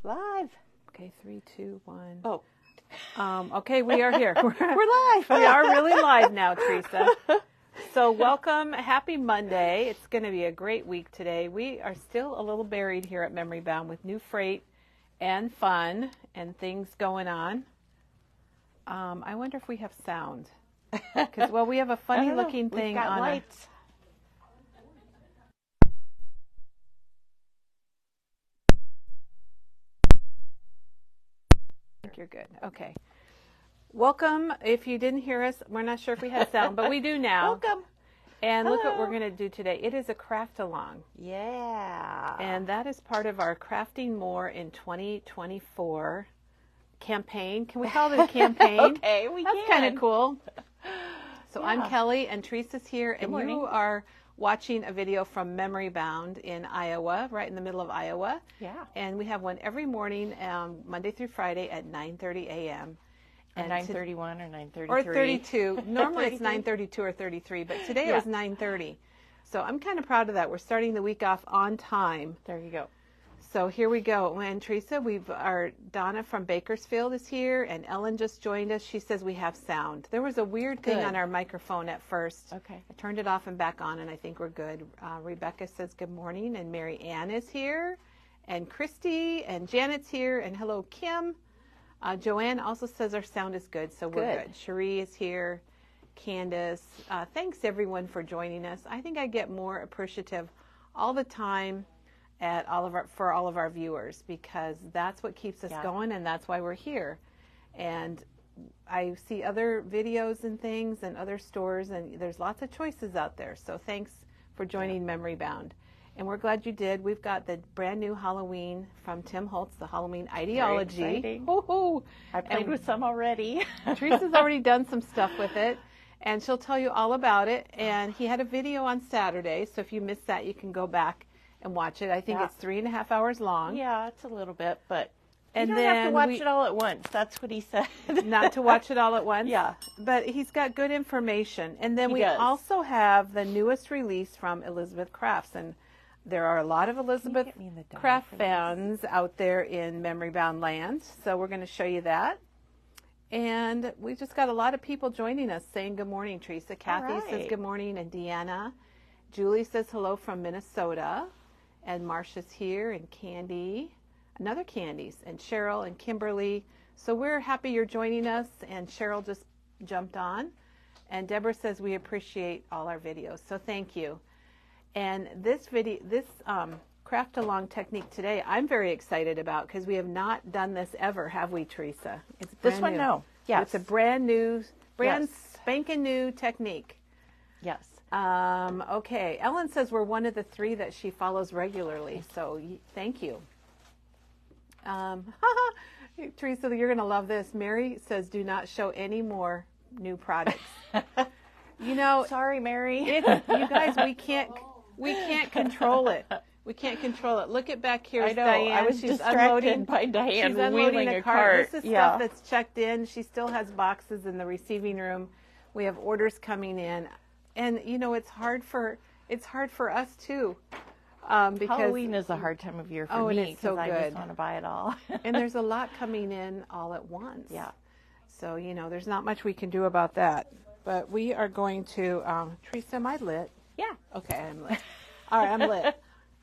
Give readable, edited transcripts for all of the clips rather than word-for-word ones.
Live. Okay, 3, 2, 1. Oh. Okay, we are here. We're live. We are really live now, Teresa. So welcome. Happy Monday. It's going to be a great week today. We are still a little buried here at Memory Bound with new freight and fun and things going on. I wonder if we have sound. Because, well, we have a funny looking thing We've got on lights. I think you're good. Okay. Welcome. If you didn't hear us, we're not sure if we had sound, but we do now. Welcome. And look what Hello. we're going to do today. It is a craft along. Yeah. And that is part of our Crafting More in 2024 campaign. Can we call it a campaign? Okay, we can. That's kind of cool. So Yeah. I'm Kelly, and Teresa's here, and morning. you are watching a video from Memory Bound in Iowa, right in the middle of Iowa. Yeah. And we have one every morning, Monday through Friday at 9:30 a.m. And 9:31 or 9:33. Or 32. Normally it's 33. 9:32 or 33, but today it Yeah. was 9:30. So I'm kind of proud of that. We're starting the week off on time. There you go. So here we go. And Teresa, our Donna from Bakersfield is here, and Ellen just joined us. She says we have sound. There was a weird thing Good. on our microphone at first. Okay. I turned it off and back on, and I think we're good. Rebecca says good morning, and Mary Ann is here, and Christy, and Janet's here, and hello, Kim. Joanne also says our sound is good, so we're good. Cherie is here, Candace. Thanks, everyone, for joining us. I think I get more appreciative all the time for all of our viewers, because that's what keeps us going, and that's why we're here. And I see other videos and things and other stores, and there's lots of choices out there. So thanks for joining Memory Bound. And we're glad you did. We've got the brand new Halloween from Tim Holtz, the Halloween Ideology. Very exciting. Woo-hoo. I played with some already. Teresa's already done some stuff with it, and she'll tell you all about it. And he had a video on Saturday, so if you missed that, you can go back and watch it. I think it's 3.5 hours long. Yeah, it's a little bit, but And you don't have to then watch it all at once. That's what he said. Not to watch it all at once. Yeah. But he's got good information. And then He we does. also have the newest release from Elizabeth Crafts. And there are a lot of Elizabeth get me the die Craft for this? fans out there in Memory Bound land. So we're going to show you that. And we just got a lot of people joining us saying good morning, Teresa. Kathy says right. good morning, and Deanna. Julie says hello from Minnesota. And Marcia's here, and Candy, another Candy's, and Cheryl and Kimberly. So we're happy you're joining us, and Cheryl just jumped on. And Deborah says we appreciate all our videos, so thank you. And this craft along technique today, I'm very excited about, because we have not done this ever, have we, Teresa? It's brand This one, new. no. Yes. It's a brand Yes. spanking new technique. Yes. Okay, Ellen says we're one of the 3 that she follows regularly, so thank you. Teresa, you're going to love this. Mary says do not show any more new products. You know, Sorry, Mary. you guys, we can't control it. We can't control it. Look at back here. I know. Diane. I was She's distracted unloading, by Diane she's unloading wheeling a a cart. cart. This is Yeah. stuff that's checked in. She still has boxes in the receiving room. We have orders coming in. And, you know, it's hard for us, too. Because Halloween is a hard time of year for and me it's so because I good. just want to buy it all. And there's a lot coming in all at once. Yeah. So, you know, there's not much we can do about that. But we are going to, Teresa, am I lit? Yeah. Okay, I'm lit. All right, I'm lit.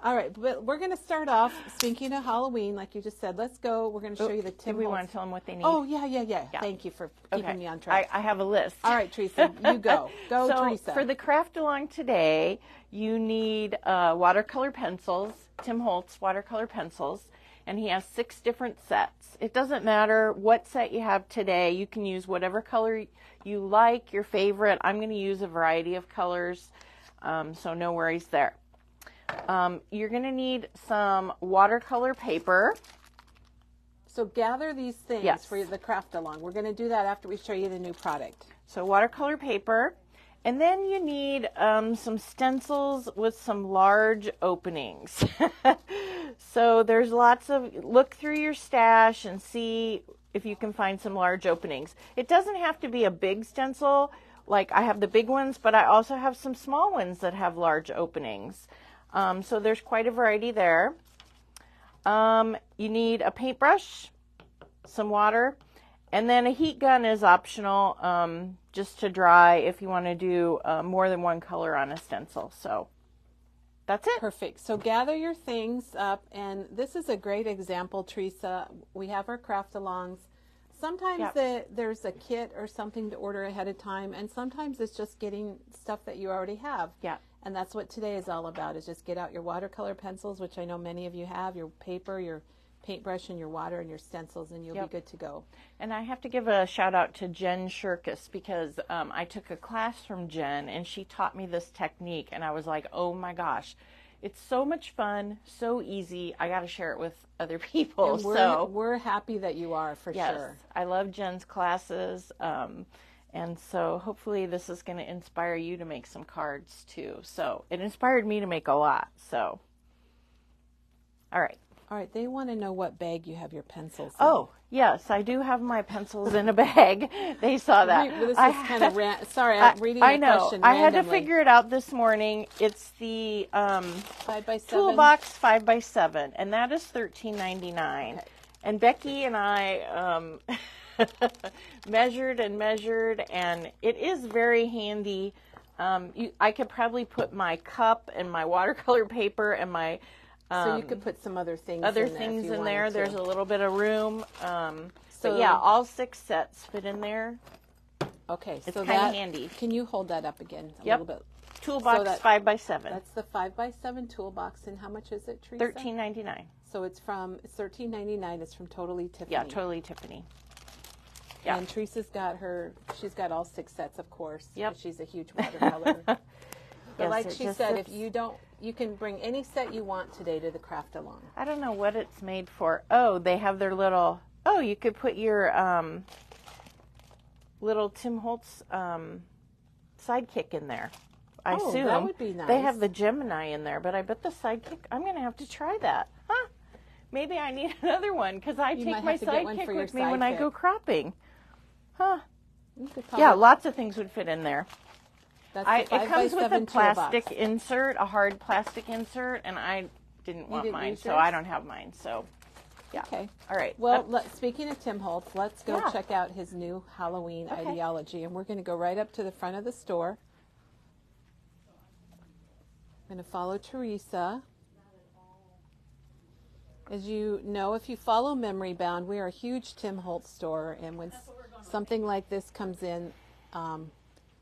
All right, but we're going to start off, speaking of Halloween, like you just said. Let's go. We're going to show you the Tim Do we Holtz. want to tell them what they need? Oh, yeah. Thank you for keeping me on track. I have a list. All right, Teresa, you go. Go, So Teresa. for the craft along today, you need watercolor pencils, Tim Holtz watercolor pencils, and he has 6 different sets. It doesn't matter what set you have today. You can use whatever color you like, your favorite. I'm going to use a variety of colors, so no worries there. You're going to need some watercolor paper. So gather these things Yes. for the craft along. We're going to do that after we show you the new product. So watercolor paper. And then you need some stencils with some large openings. So there's look through your stash and see if you can find some large openings. It doesn't have to be a big stencil, like I have the big ones, but I also have some small ones that have large openings. So there's quite a variety there. You need a paintbrush, some water, and then a heat gun is optional, just to dry if you want to do more than one color on a stencil. So that's it. Perfect. So gather your things up, and this is a great example, Teresa. We have our craft alongs. Sometimes there's a kit or something to order ahead of time, and sometimes it's just getting stuff that you already have. Yeah. And that's what today is all about, is just get out your watercolor pencils, which I know many of you have, your paper, your paintbrush, and your water, and your stencils, and you'll be good to go. And I have to give a shout out to Jen Shirkus, because I took a class from Jen, and she taught me this technique, and I was like, oh my gosh, it's so much fun, so easy. I got to share it with other people. And we're happy that you are, for yes, sure. I love Jen's classes. And so hopefully this is going to inspire you to make some cards too. So it inspired me to make a lot. So, all right. All right. They want to know what bag you have your pencils in. Oh, yes. I do have my pencils in a bag. They saw that. This is kind of sorry, I'm reading the question randomly. I had to figure it out this morning. It's the 5x7 Toolbox 5x7, and that is $13.99. Okay. And Becky and I measured, and it is very handy. I could probably put my cup and my watercolor paper and my so you could put some other things in there. There's a little bit of room. So yeah, all 6 sets fit in there. Okay, it's kind of handy. Can you hold that up again a little bit? Toolbox 5x7. That's the 5x7 toolbox, and how much is it, Teresa? $13.99. So it's $13.99. It's from Totally Tiffany. Yeah, Totally Tiffany. Yeah. And Teresa's she's got all 6 sets, of course. Yep. She's a huge watercolor. But yes, like she said, if you can bring any set you want today to the craft along. I don't know what it's made for. Oh, they have their little, you could put your little Tim Holtz sidekick in there. I assume. That would be nice. They have the Gemini in there, but I bet the sidekick, I'm going to have to try that. Huh? Maybe I need another one, because I take my sidekick with me when I go cropping. Huh. Yeah, lots of things would fit in there. That's the 5x7 it comes with a plastic toolbox. insert, a hard plastic insert, and I didn't want mine, so I don't have mine. So, yeah. Okay. All right. Well, speaking of Tim Holtz, let's go check out his new Halloween ideology, and we're going to go right up to the front of the store. I'm going to follow Teresa. As you know, if you follow Memory Bound, we are a huge Tim Holtz store, and when something like this comes in,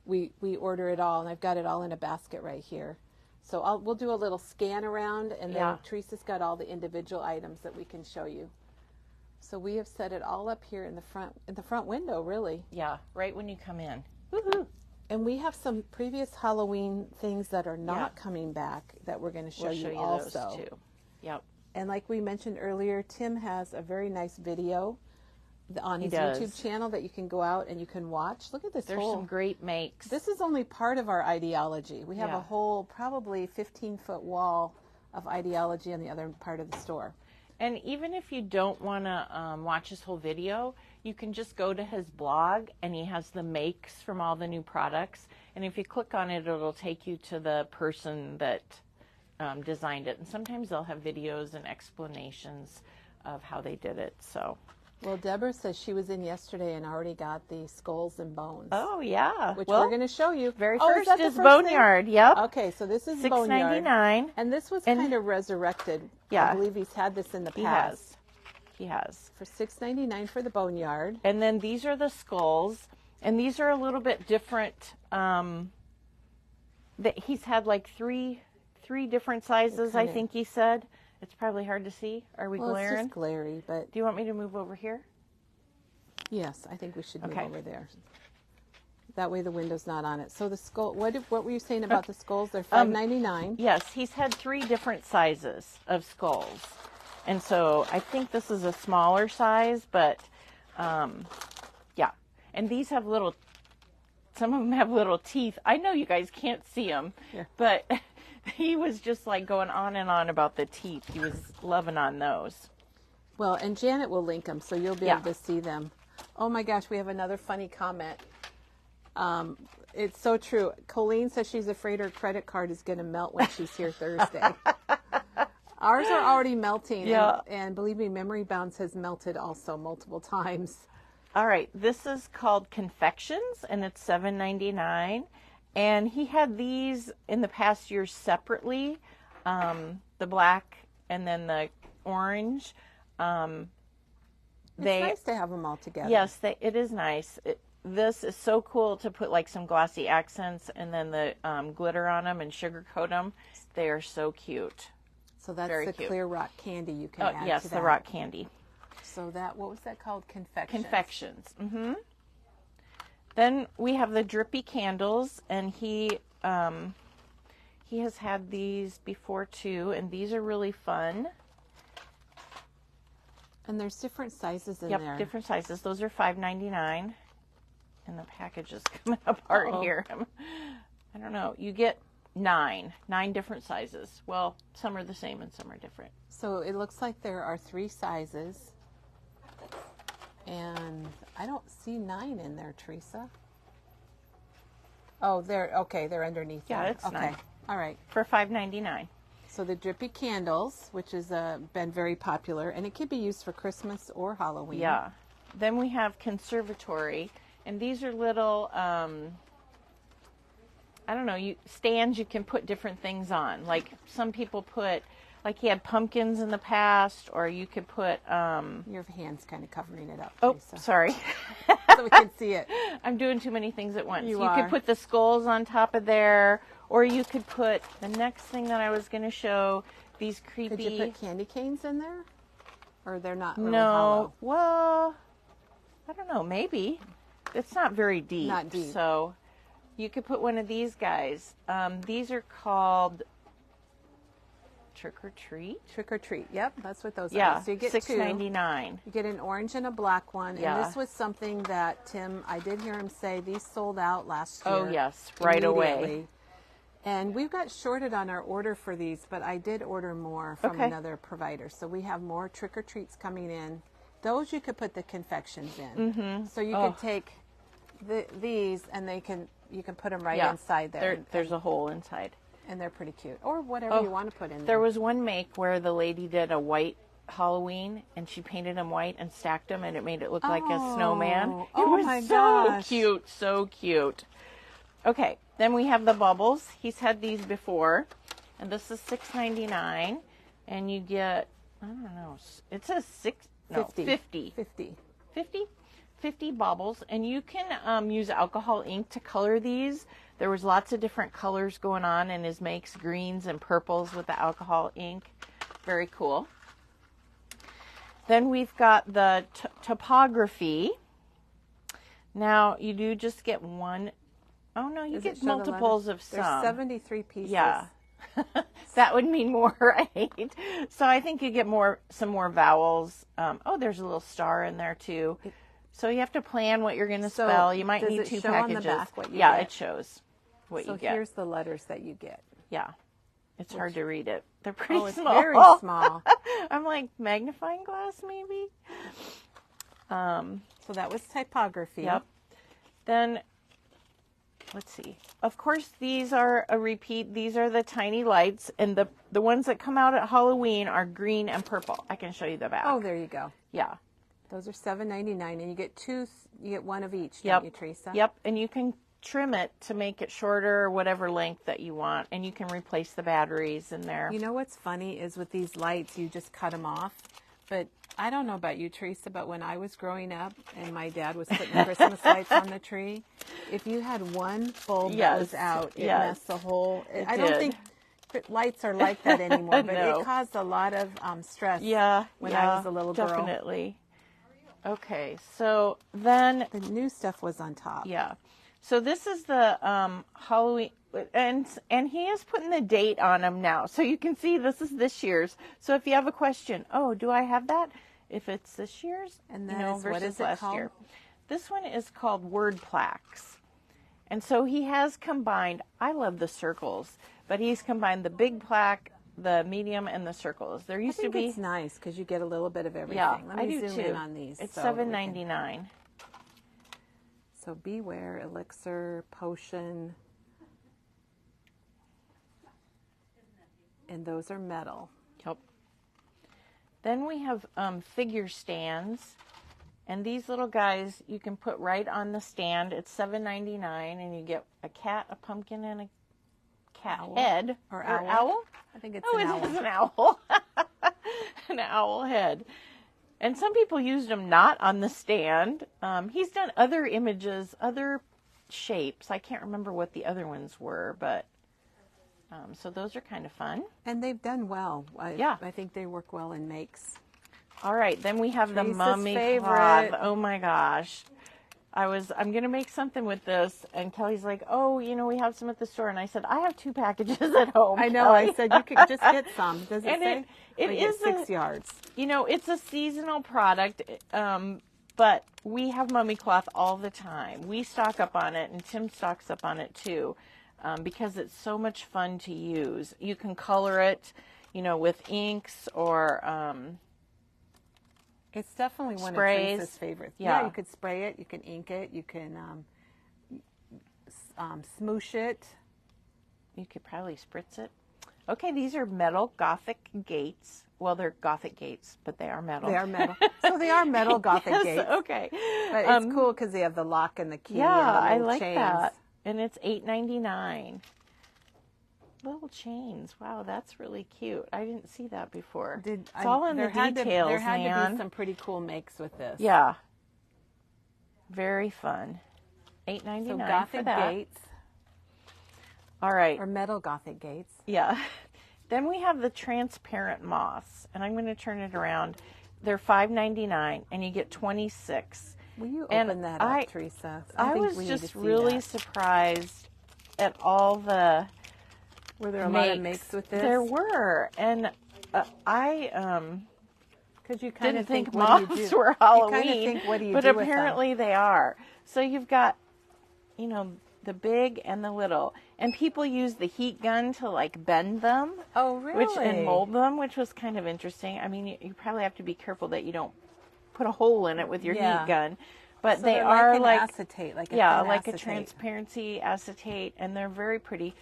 we order it all, and I've got it all in a basket right here. So we'll do a little scan around, and then Teresa's got all the individual items that we can show you. So we have set it all up here in the front window, really. Yeah, right when you come in. Woohoo! And we have some previous Halloween things that are not coming back that we're going to show you also. Those too. Yep. And like we mentioned earlier, Tim has a very nice video on his YouTube channel that you can go out and you can watch. Look at this. There's some great makes. This is only part of our ideology. We have a whole probably 15-foot wall of ideology on the other part of the store. And even if you don't want to watch his whole video, you can just go to his blog, and he has the makes from all the new products. And if you click on it, it'll take you to the person that designed it. And sometimes they'll have videos and explanations of how they did it. So. Well, Deborah says she was in yesterday and already got the skulls and bones. Oh, yeah. Which we're going to show you. Very first is Boneyard. Yep. Okay, so this is Boneyard. $6.99. And this was kind of resurrected. Yeah. I believe he's had this in the past. He has. For $6.99 for the Boneyard. And then these are the skulls. And these are a little bit different. He's had like three different sizes, I think he said. It's probably hard to see. Are we glaring? It's just glary, but... Do you want me to move over here? Yes, I think we should move over there. That way the window's not on it. So the skull, what were you saying about the skulls? They're $5.99. Yes, he's had 3 different sizes of skulls. And so I think this is a smaller size, but yeah. And these have some of them have little teeth. I know you guys can't see them, but... He was just like going on and on about the teeth. He was loving on those. Well, and Janet will link them, so you'll be able to see them. Oh my gosh, we have another funny comment. It's so true. Colleen says she's afraid her credit card is going to melt when she's here Thursday. Ours are already melting. Yeah. And believe me, Memory Bounce has melted also multiple times. All right, this is called Confections, and it's $7.99. And he had these in the past years separately, the black and then the orange. It's nice to have them all together. Yes, it is nice. This is so cool to put like some glossy accents and then the glitter on them and sugarcoat them. They are so cute. So that's Very the cute. clear rock candy you can add yes, to the that. rock candy. So that, what was that called? Confections. Confections. Mm-hmm. Then we have the drippy candles, and he has had these before too, and these are really fun. And there's different sizes in there. Yep, different sizes. Those are $5.99, and the package is coming apart here. I don't know. You get nine different sizes. Well, some are the same and some are different. So it looks like there are 3 sizes. And I don't see 9 in there, Teresa. Oh, they're underneath there. Yeah, it's okay. 9. All right. For $5.99. So the drippy candles, which has been very popular, and it could be used for Christmas or Halloween. Yeah. Then we have Conservatory, and these are little, I don't know, stands you can put different things on. Like some people put, like he had pumpkins in the past, or you could put... Your hand's kind of covering it up, Oh, Teresa. sorry. So we can see it. I'm doing too many things at once. You could put the skulls on top of there, or you could put the next thing that I was going to show, these creepy... Could you put candy canes in there? Or they're not really No. hollow? Well, I don't know. Maybe. It's not very deep. Not deep. So you could put one of these guys. These are called Trick or Treat. Trick or Treat. Yep, that's what those Yeah, are. So you get $6.99. You get an orange and a black one. Yeah. And this was something that Tim, I did hear him say, these sold out last year. Oh, yes, right away. immediately. And we've got shorted on our order for these, but I did order more from another provider. So we have more Trick or Treats coming in. Those you could put the confections in. Mm-hmm. So you could take these and you can put them right inside there. There's a hole inside. And they're pretty cute. Or whatever you want to put in there. There was one make where the lady did a white Halloween, and she painted them white and stacked them, and it made it look like a snowman. It was my so gosh. cute, so cute. Okay, then we have the bubbles. He's had these before, and this is $6.99, and you get, I don't know, it says 50. 50 baubles, and you can use alcohol ink to color these. There was lots of different colors going on in his makes, greens and purples with the alcohol ink. Very cool. Then we've got the topography. Now, you do just get one. Oh, no, you get multiples of some. There's 73 pieces. Yeah. That would mean more, right? So I think you get some more vowels. There's a little star in there, too. So you have to plan what you're going to spell. You might need 2 packages. On the back what you get? It shows what you get. So here's the letters that you get. Yeah. It's hard to read it. They're pretty it's small. Very small. I'm like, magnifying glass maybe? So that was typography. Yep. Then, let's see. Of course, these are a repeat. These are the tiny lights. And the ones that come out at Halloween are green and purple. I can show you the back. Oh, there you go. Yeah. Those are $7.99, and you get one of each, Yep. don't you, Teresa? Yep, and you can trim it to make it shorter or whatever length that you want, and you can replace the batteries in there. You know what's funny is with these lights, you just cut them off. But I don't know about you, Teresa, but when I was growing up and my dad was putting Christmas lights on the tree, if you had one bulb that was out, it messed the whole... I don't think lights are like that anymore, but it caused a lot of stress when I was a little girl. Definitely. Okay, so then... The new stuff was on top. Yeah. So this is the Halloween, and he is putting the date on them now. So you can see this is this year's. So if you have a question, do I have that? If it's this year's, and then versus last year. This one is called Word Plaques. And so he has combined, I love the circles, but he's combined the big plaque, the medium, and the circles. There used to be... it's nice because you get a little bit of everything. Yeah, Let me zoom in on these. It's $7.99. So Beware, Elixir, Potion, and those are metal. Yep. Then we have figure stands. And these little guys you can put right on the stand. It's $7.99, and you get a cat, a pumpkin, and a cat head. Or owl? I think it's an owl. Oh, it is an owl. An owl head. And some people used them not on the stand. He's done other images, other shapes. I can't remember what the other ones were, but so those are kind of fun. And they've done well. I think they work well in makes. All right, then we have Teresa's the mummy favorite. cloth. Oh my gosh. I'm going to make something with this. And Kelly's like, oh, we have some at the store. And I said, I have 2 packages at home. I know. Kelly. I said, you could just get some. Does it say? It is 6 yards. It's a seasonal product, but we have mummy cloth all the time. We stock up on it, and Tim stocks up on it too, because it's so much fun to use. You can color it, with inks or it's definitely one sprays. of Teresa's favorites. Yeah, you could spray it, you can ink it, you can smoosh it. You could probably spritz it. Okay, these are metal Gothic gates. Well, they're Gothic gates, but they are metal. They are metal. So they are metal Gothic yes, gates. Okay. But it's cool because they have the lock and the key and the I little like chains. that. And it's $8.99. Little chains. Wow, that's really cute. I didn't see that before. It's all in the details, there had man. to be some pretty cool makes with this. Yeah. Very fun. $8.99 So for Gothic that. gates. All right. Or metal Gothic gates. Yeah. Then we have the transparent moss, and I'm going to turn it around. They're $5.99, and you get 26. Will you open that up, Teresa? I think was we just need to see really that. surprised at all the Were there a lot of makes with this? There were, and I because you kind didn't of think what do you moths do? were Halloween. You kind of think, what do you but do with apparently they are. So you've got, the big and the little, and people use the heat gun to like bend them. Oh, really? And mold them, which was kind of interesting. I mean, you probably have to be careful that you don't put a hole in it with your heat gun. But so they are like acetate, like a acetate. transparency acetate, and they're very pretty.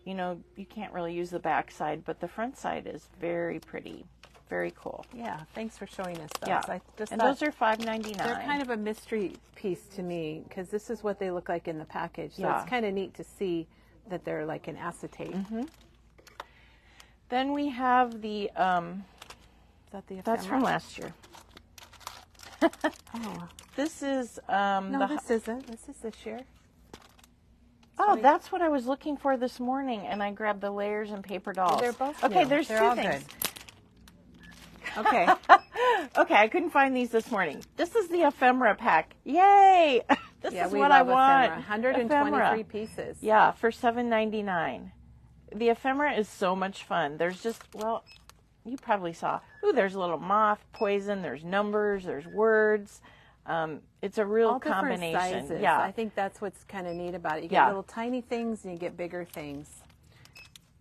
You can't really use the back side, but the front side is very pretty, very cool. Yeah, thanks for showing us those. Yeah, I just and those are $5.99. They're kind of a mystery piece to me because this is what they look like in the package. So Yeah. it's kind of neat to see that they're like an acetate. Mm-hmm. Then we have the. Is that the ephemera? That's from last year. Oh. This is No, this isn't. This is this year. That's what I was looking for this morning, and I grabbed the layers and paper dolls. Well, they're both okay. new. There's they're 2 all things. Good. Okay. Okay, I couldn't find these this morning. This is the ephemera pack. Yay! This is we what love I want. ephemera. 123 pieces. Yeah, for $7.99. The ephemera is so much fun. There's just, you probably saw. Ooh, there's a little moth, poison, there's numbers, there's words. It's a real All different combination. sizes. Yeah. I think that's what's kind of neat about it. You get little tiny things and you get bigger things.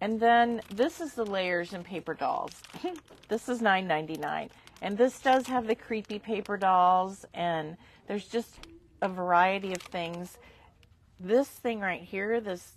And then this is the layers and paper dolls. This is $9.99. And this does have the creepy paper dolls, and there's just a variety of things. This thing right here, this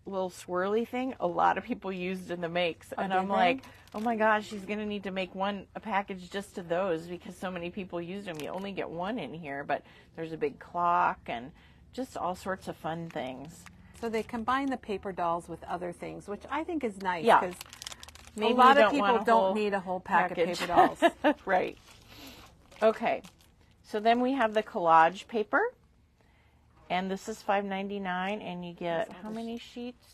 little swirly thing, a lot of people used in the makes. And I'm like, oh my gosh, she's going to need to make a package just to those because so many people used them. You only get one in here, but there's a big clock and just all sorts of fun things. So they combine the paper dolls with other things, which I think is nice Yeah. because Maybe a lot you of people want don't need a whole pack of paper dolls. Right. Okay. So then we have the collage paper. And this is $5.99, and you get how many sheets?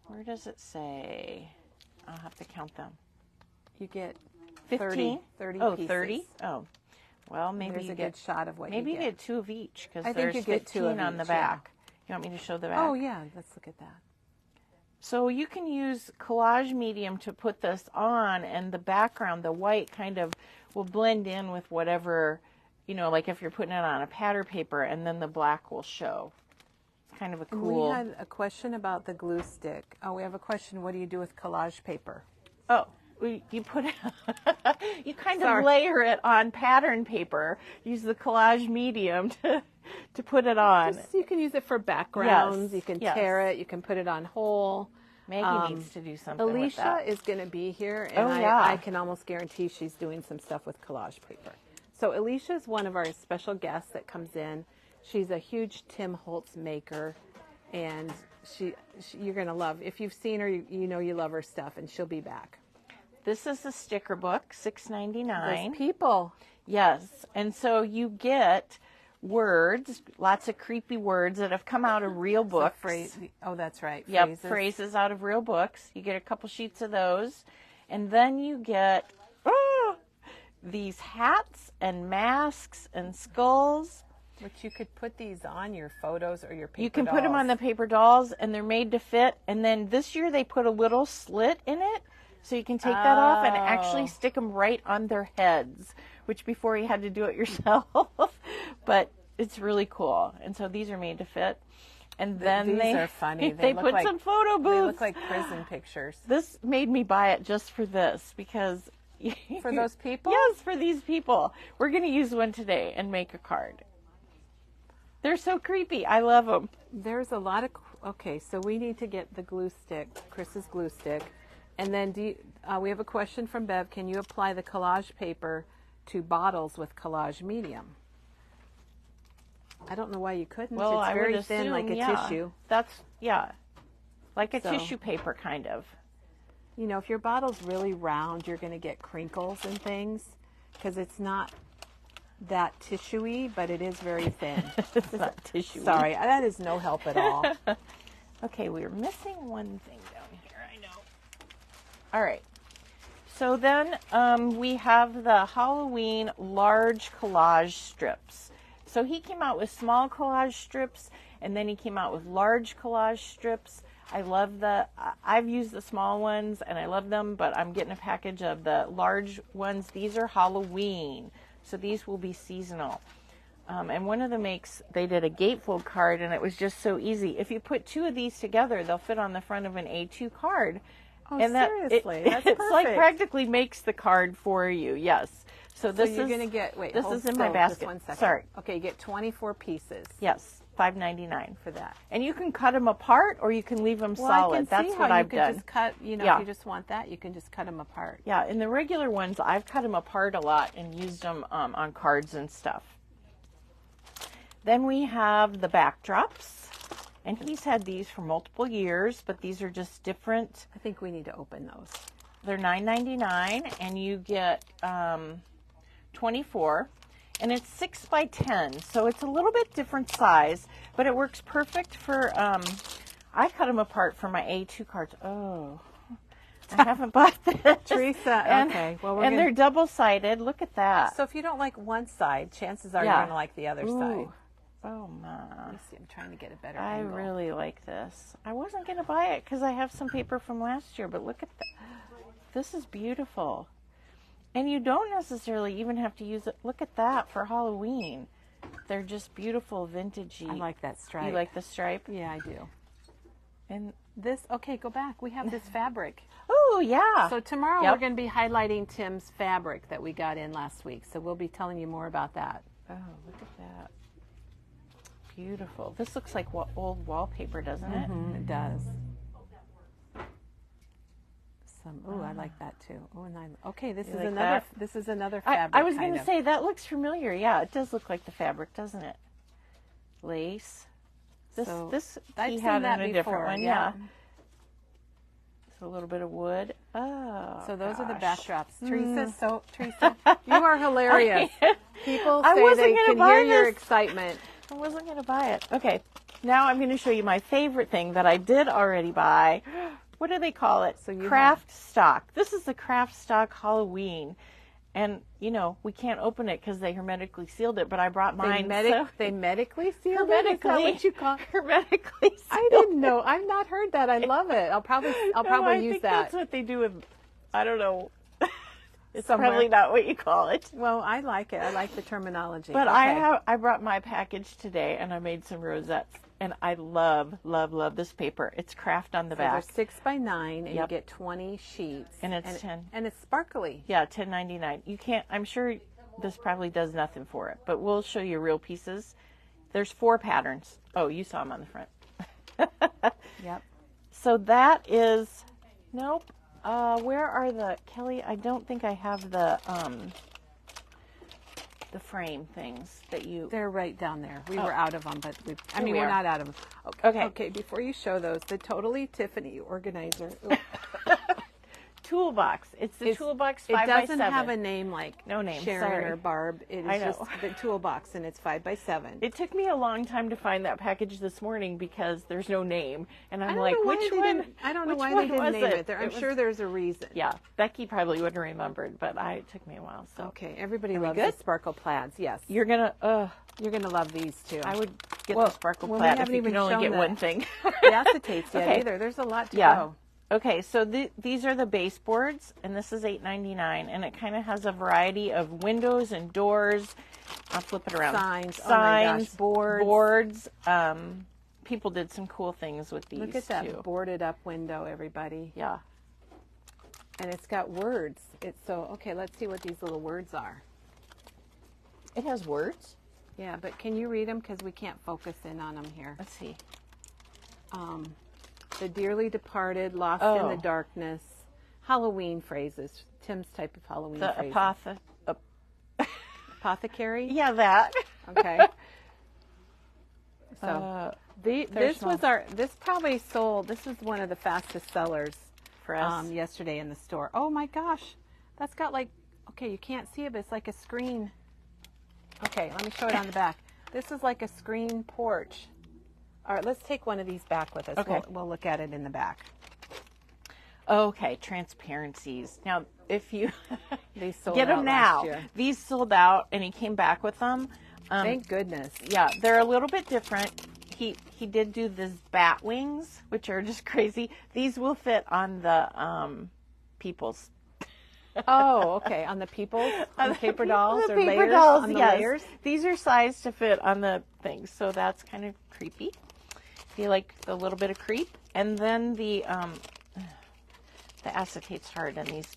Where does it say? I'll have to count them. You get 15? 30 Oh, pieces. 30? Oh. Well, maybe There's you a get good shot of what maybe you get. 2 of each because I think there's you get 15 2 of on the each, back. You want me to show the back? Oh, yeah. Let's look at that. So you can use collage medium to put this on, and the background, the white, kind of will blend in with whatever, like if you're putting it on a pattern paper, and then the black will show. It's kind of a cool. We had a question about the glue stick. Oh, we have a question. What do you do with collage paper? Oh, you put you kind of layer it on pattern paper. Use the collage medium to put it on. You can use it for backgrounds. Yes, You can tear it. You can put it on whole. Maggie needs to do something with Alicia that. is going to be here, and I can almost guarantee she's doing some stuff with collage paper. So Alicia is one of our special guests that comes in. She's a huge Tim Holtz maker, and you're going to love. If you've seen her, you know you love her stuff, and she'll be back. This is the sticker book, $6.99. Those people. Yes, and so you get words, lots of creepy words that have come out of real books. Oh, that's right. Yep, phrases out of real books. You get a couple sheets of those. And then you get these hats and masks and skulls. Which you could put these on your photos or your paper You can dolls. put them on the paper dolls, and they're made to fit. And then this year they put a little slit in it, so you can take that off and actually stick them right on their heads, which before you had to do it yourself. But it's really cool. And so these are made to fit. And then these are funny. They put like, some photo booths. They look like prison pictures. This made me buy it just for this, because for those people? Yes, for these people. We're going to use one today and make a card. They're so creepy. I love them. There's a lot of... Okay, so we need to get the glue stick, Chris's glue stick. And then we have a question from Bev. Can you apply the collage paper to bottles with collage medium? I don't know why you couldn't. Well, it's very assume, thin, like a tissue. That's, like a tissue paper, kind of. You know, if your bottle's really round, you're going to get crinkles and things, because it's not that tissue-y, but it is very thin. It's not tissue-y. Sorry, that is no help at all. Okay, we're missing one thing down here, I know. All right. So then we have the Halloween large collage strips. So he came out with small collage strips, and then he came out with large collage strips. I've used the small ones, and I love them, but I'm getting a package of the large ones. These are Halloween, so these will be seasonal. And one of them they did a gatefold card, and it was just so easy. If you put two of these together, they'll fit on the front of an A2 card. Oh, and seriously? That's it's perfect. like practically makes the card for you, yes. So you're going to get, wait, this is in my basket. Just 1 second. Sorry. Okay, you get 24 pieces. Yes, $5.99 for that. And you can cut them apart, or you can leave them solid. That's what I've done. Just cut, if you just want that, you can just cut them apart. Yeah, in the regular ones, I've cut them apart a lot and used them on cards and stuff. Then we have the backdrops, and he's had these for multiple years, but these are just different. I think we need to open those. They're $9.99, and you get 24, and it's 6 by 10, so it's a little bit different size, but it works perfect for, I cut them apart for my A2 cards. Oh, I haven't bought this. Teresa, okay. Well, they're double-sided. Look at that. So if you don't like one side, chances are you're going to like the other side. Oh, man. Let me see. I'm trying to get a better I angle. really like this. I wasn't going to buy it because I have some paper from last year, but look at that. This is beautiful. And you don't necessarily even have to use it. Look at that for Halloween. They're just beautiful, vintagey. I like that stripe. You like the stripe? Yeah, I do. And this, okay, go back. We have this fabric. Oh, yeah. So tomorrow we're going to be highlighting Tim's fabric that we got in last week. So we'll be telling you more about that. Oh, look at that. Beautiful. This looks like old wallpaper, doesn't it? Mm-hmm, it does. Oh, I like that too. Oh, and okay, this is another fabric. I was going to say that looks familiar. Yeah, it does look like the fabric, doesn't it? Lace. This he had in a different one. Yeah. It's a little bit of wood. Oh. So those are the backdrops. Teresa, you are hilarious. People say they can hear your excitement. I wasn't going to buy it. Okay, now I'm going to show you my favorite thing that I did already buy. What do they call it? Craft stock. This is the craft stock Halloween. And, we can't open it because they hermetically sealed it, but I brought mine. They medically sealed it? Is that what you call hermetically sealed? I didn't know. I've not heard that. I love it. I'll probably use that. That's what they do with, I don't know. It's probably not what you call it. Well, I like it. I like the terminology. But okay. I brought my package today, and I made some rosettes. And I love, love, love this paper. It's craft on the back. They're 6 by 9, and you get 20 sheets. And it's 10. And it's sparkly. Yeah, $10.99. You can't. I'm sure this probably does nothing for it, but we'll show you real pieces. There's 4 patterns. Oh, you saw them on the front. Yep. So that is, nope. Where are the, Kelly, I don't think I have the frame things that you... They're right down there. We were out of them, but we we're are. not out of them. Okay. Okay, before you show those, the Totally Tiffany organizer. Toolbox. It's the Toolbox 5 by 7. It doesn't have a name like no name, Sharon sorry. or Barb. It is just the Toolbox, and it's 5 by 7. It took me a long time to find that package this morning because there's no name, and I'm like, which one? I don't know which why one they didn't was name it. I'm was- sure there's a reason. Yeah, Becky probably would have remembered, but it took me a while. So Okay, everybody loves good? the sparkle plaids. Yes, you're gonna love these too. I would get Well, the sparkle when we plaid if haven't you can even only shown get the- one thing. the acetates yet Okay. either. There's a lot to Yeah. go. Okay, so these are the baseboards, and this is $8.99, and it kind of has a variety of windows and doors. I'll flip it around. Signs. Oh my gosh, boards. People did some cool things with these. Look at that too. boarded up window, everybody. Yeah. And it's got words. It's so, okay, let's see what these little words are. It has words. Yeah, but can you read them? Because we can't focus in on them here. Let's see. The dearly departed, lost in the darkness. Halloween phrases. Tim's type of Halloween The phrases. Apothecary? Yeah, that. Okay. So this probably sold, this was one of the fastest sellers For us. yesterday in the store. Oh my gosh. That's got like, okay, you can't see it, but it's like a screen. Okay, let me show it on the back. This is like a screen porch. All right, let's take one of these back with us. Okay. We'll look at it in the back. Okay, transparencies. Now, if you These sold get out them now, last year. these sold out, and he came back with them. Thank goodness. Yeah, they're a little bit different. He did do these bat wings, which are just crazy. These will fit on the people's. Oh, okay. On the peoples, on the paper dolls, the or paper layers, dolls, on the yes. layers. These are sized to fit on the things, so that's kind of creepy. If you like a little bit of creep, and then the acetate's hard, and these.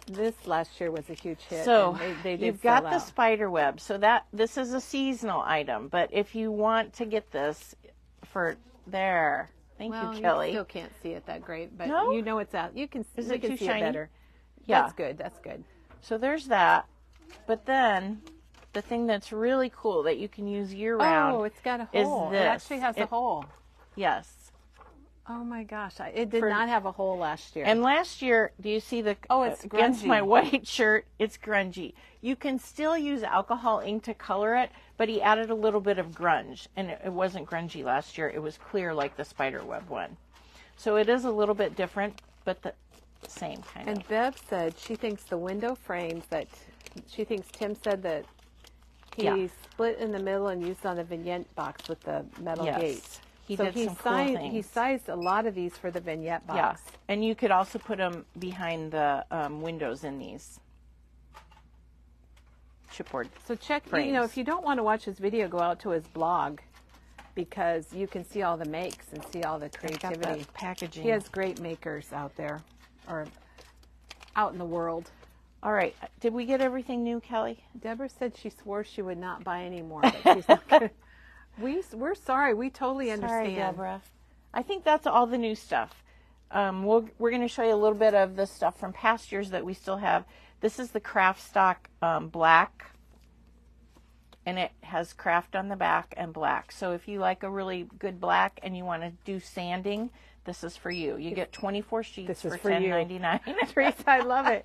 This last year was a huge hit. So and they did you've got sell the out. spider web. So this is a seasonal item, but if you want to get this for there, thank you, Kelly. You still can't see it that great, but No? you know it's out. You can. Is we it can too see shiny? it better. Yeah. That's good. That's good. So there's that. But then the thing that's really cool that you can use year round. Oh, it's got a is hole. It this. actually has a hole. Yes. Oh my gosh! It did not have a hole last year. And last year, do you see the? Oh, it's against grungy. my white shirt. It's grungy. You can still use alcohol ink to color it, but he added a little bit of grunge, and it wasn't grungy last year. It was clear like the spider web one. So it is a little bit different, but the same kind of. And Bev said she thinks the window frames that she thinks Tim said that he Yeah. split in the middle and used on the vignette box with the metal Yes. gates. He So did he some cool sized things. he sized a lot of these for the vignette box. Yeah, and you could also put them behind the windows in these chipboard. So check, frames. if you don't want to watch his video, go out to his blog because you can see all the makes and see all the Got creativity. the packaging. He has great makers out there or out in the world. All right, did we get everything new, Kelly? Deborah said she swore she would not buy any more, but she's not gonna. We're sorry. We totally understand. Sorry, Deborah. I think that's all the new stuff. We're going to show you a little bit of the stuff from past years that we still have. This is the craft stock black, and it has craft on the back and black. So if you like a really good black and you want to do sanding, this is for you. You get 24 sheets This is for for you. $10.99. Teresa, I love it.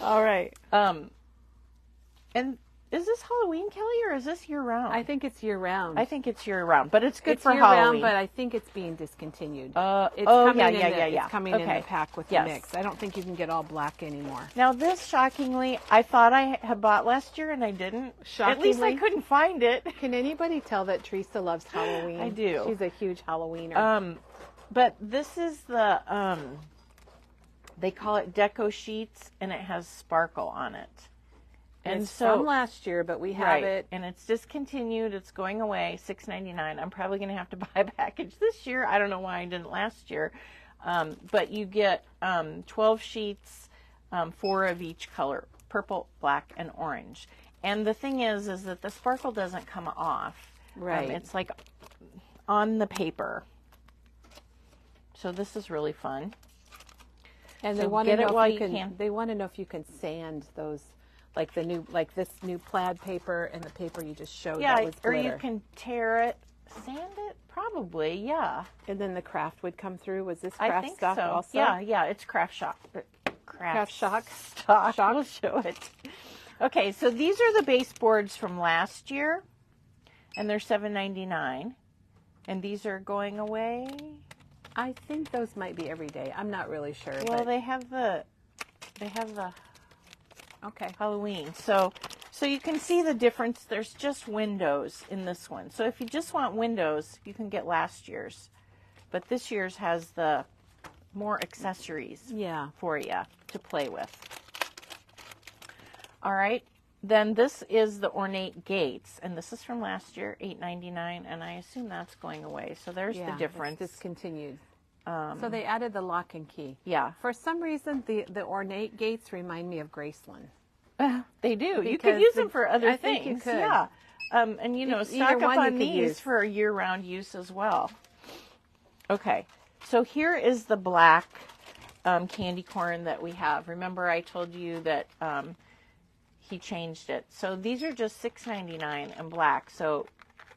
All right. And is this Halloween, Kelly, or is this year-round? I think it's year round. I think it's year-round, but it's good it's for year Halloween. round, but I think it's being discontinued. It's yeah. It's coming in Okay. the pack with Yes. the mix. I don't think you can get all black anymore. Now this, shockingly, I thought I had bought last year and I didn't. At least I Shockingly? couldn't find it. Can anybody tell that Teresa loves Halloween? I do. She's a huge Halloweener. But this is the, they call it deco sheets, and it has sparkle on it. And it's so, from last year, but we have right, it. and it's discontinued. It's going away, $6.99. I'm probably going to have to buy a package this year. I don't know why I didn't last year. But you get 12 sheets, 4 of each color, purple, black, and orange. And the thing is that the sparkle doesn't come off. Right. It's like on the paper. So this is really fun. And they want to know if you can. They want to know if you can sand those, like this new plaid paper and the paper you just showed. Yeah, that was glitter. or you can tear it, sand it, probably. Yeah. And then the craft would come through. Was this I craft think stock so. also? Yeah, it's craft shock. Craft shock. Stock. We'll show it. Okay, so these are the baseboards from last year, and they're $7.99, and these are going away. I think those might be every day. I'm not really sure. Well, but... they have the okay Halloween. So you can see the difference. There's just windows in this one. So if you just want windows, you can get last year's, but this year's has the more accessories for you to play with. All right. Then this is the ornate gates, and this is from last year, $8.99, and I assume that's going away. So there's the difference. It's discontinued. So they added the lock and key. Yeah. For some reason, the ornate gates remind me of Graceland. They do. You could use them for other things. I think you could. Yeah. And stock up on these for year-round use as well. Okay. So here is the black candy corn that we have. Remember I told you that he changed it. So these are just $6.99 and black. So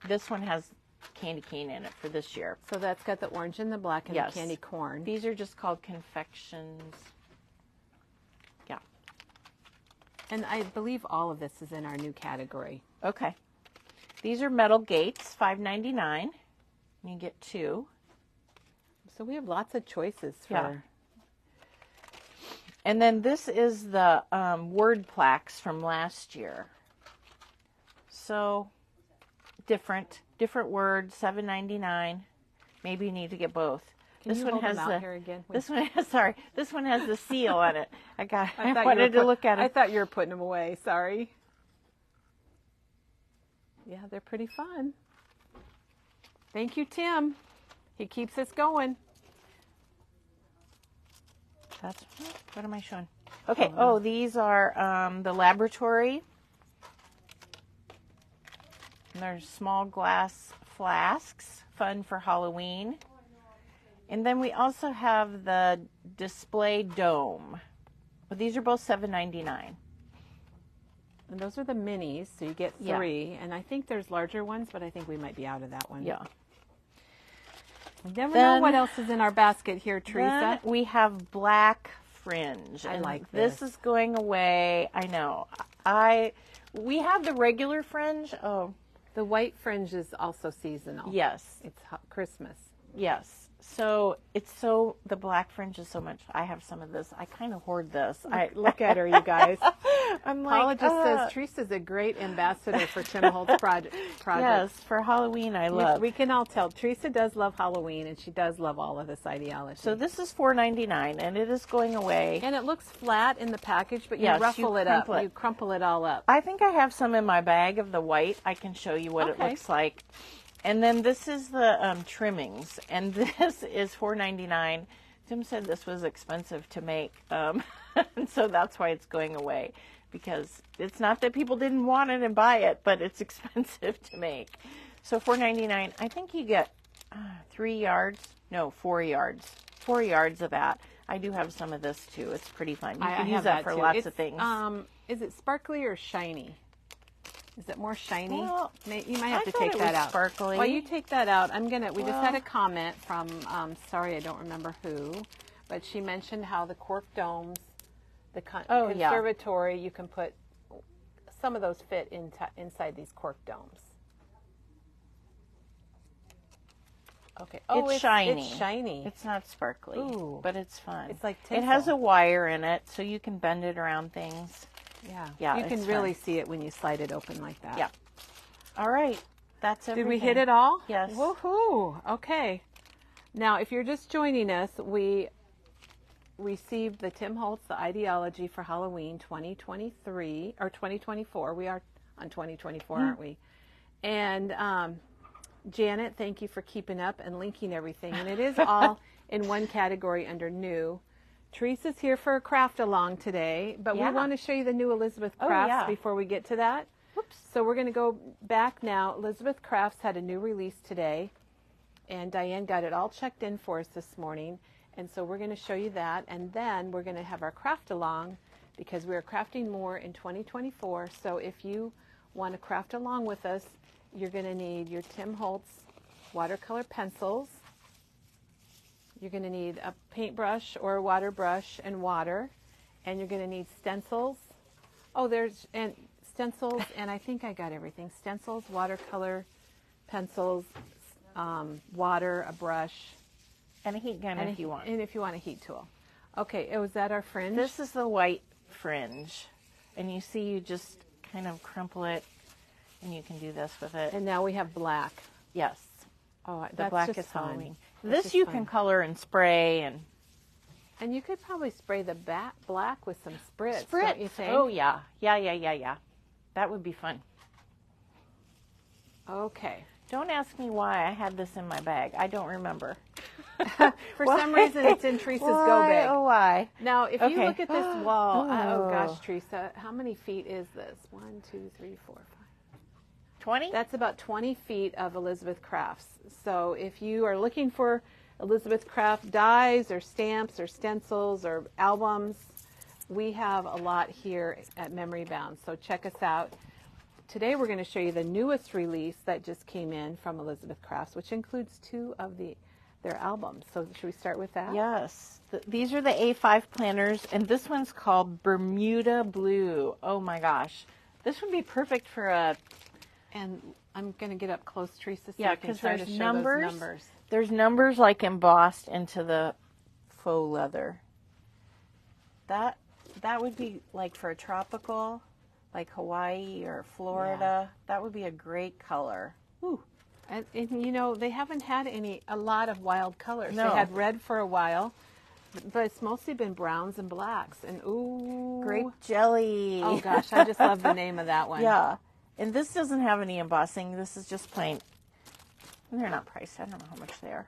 this one has candy cane in it for this year. So that's got the orange and the black and the candy corn. These are just called confections. Yeah. And I believe all of this is in our new category. Okay. These are metal gates, $5.99. You get 2. So we have lots of choices for... Yeah. And then this is the word plaques from last year. So different words, $7.99. Maybe you need to get both. This one has the here again? This one has the seal on it. I wanted to look at it. I thought you were putting them away. Sorry. Yeah, they're pretty fun. Thank you, Tim. He keeps us going. What am I showing? Okay. Oh, these are the laboratory. And they're small glass flasks, fun for Halloween. And then we also have the display dome. But these are both $7.99. And those are the minis, so you get 3. Yeah. And I think there's larger ones, but I think we might be out of that one. Yeah. I never know what else is in our basket here, Teresa. We have black fringe. I like this. This is going away. I know. We have the regular fringe. Oh, the white fringe is also seasonal. Yes. It's Christmas. Yes. So the black fringe is so much. I have some of this. I kind of hoard this. Look at her, you guys. I'm Paula just says Teresa's a great ambassador for Tim Holtz project. Yes, for Halloween I love. We can all tell. Teresa does love Halloween, and she does love all of this ideology. So this is $4.99, and it is going away. And it looks flat in the package, but you ruffle it up. You crumple it all up. I think I have some in my bag of the white. I can show you what it looks like. And then this is the trimmings, and this is $4.99. Tim said this was expensive to make, and so that's why it's going away, because it's not that people didn't want it and buy it, but it's expensive to make. So $4.99. I think you get 4 yards of that. I do have some of this too. It's pretty fun. You can use that for lots of things. Is it sparkly or shiny? Is it more shiny? Well, you might have to take that out. Sparkly. While you take that out, we just had a comment from, sorry, I don't remember who, but she mentioned how the cork domes, the conservatory, you can put, some of those fit inside these cork domes. Okay. Oh, it's shiny. It's shiny. It's not sparkly, but it's fun. It's like tinsel. It has a wire in it, so you can bend it around things. Yeah, you can really see it when you slide it open like that. Yeah. All right. That's everything. Did we hit it all? Yes. Woohoo. Okay. Now, if you're just joining us, we received the Tim Holtz, the Ideology for Halloween 2023, or 2024. We are on 2024, aren't we? And Janet, thank you for keeping up and linking everything. And it is all in one category under new. Teresa's here for a craft along today, but we want to show you the new Elizabeth Crafts before we get to that. Whoops. So we're going to go back now. Elizabeth Crafts had a new release today, And Diane got it all checked in for us this morning. And so we're going to show you that. And then we're going to have our craft along because we're crafting more in 2024. So if you want to craft along with us, you're going to need your Tim Holtz watercolor pencils. You're going to need a paintbrush or a water brush and water. And you're going to need stencils. Oh, there's and stencils, and I think I got everything. Stencils, watercolor, pencils, water, a brush. And a heat gun if you want. And if you want a heat tool. Okay, was that our fringe? This is the white fringe. And you see you just kind of crumple it, and you can do this with it. And now we have black. Yes. Oh, The that's black just is fun. Halloween. That's This just you fun. can color and spray And you could probably spray the black with some spritz, spritz. don't you think? Oh, yeah. Yeah. That would be fun. Okay. Don't ask me why I had this in my bag. I don't remember. For some reason, it's in Teresa's go bag. Oh, why? Now, if you Okay. look at this wall, oh Oh. gosh, Teresa, how many feet is this? 1, 2, 3, 4, 5. 20? That's about 20 feet of Elizabeth Crafts. So if you are looking for Elizabeth Craft dies or stamps or stencils or albums, we have a lot here at Memory Bound. So check us out. Today we're going to show you the newest release that just came in from Elizabeth Crafts, which includes 2 of their albums. So should we start with that? Yes. These are the A5 planners, and this one's called Bermuda Blue. Oh my gosh. This would be perfect for a... And I'm going to get up close, Teresa, so Yeah, I can 'cause try to there's show numbers. those numbers. There's numbers like embossed into the faux leather. That would be like for a tropical, like Hawaii or Florida. That would be a great color. Ooh. And you know, they haven't had a lot of wild colors. No. They had red for a while, but it's mostly been browns and blacks. And ooh, Grape jelly. Oh gosh, I just love the name of that one. Yeah. And this doesn't have any embossing. This is just plain. And they're not priced. I don't know how much they are.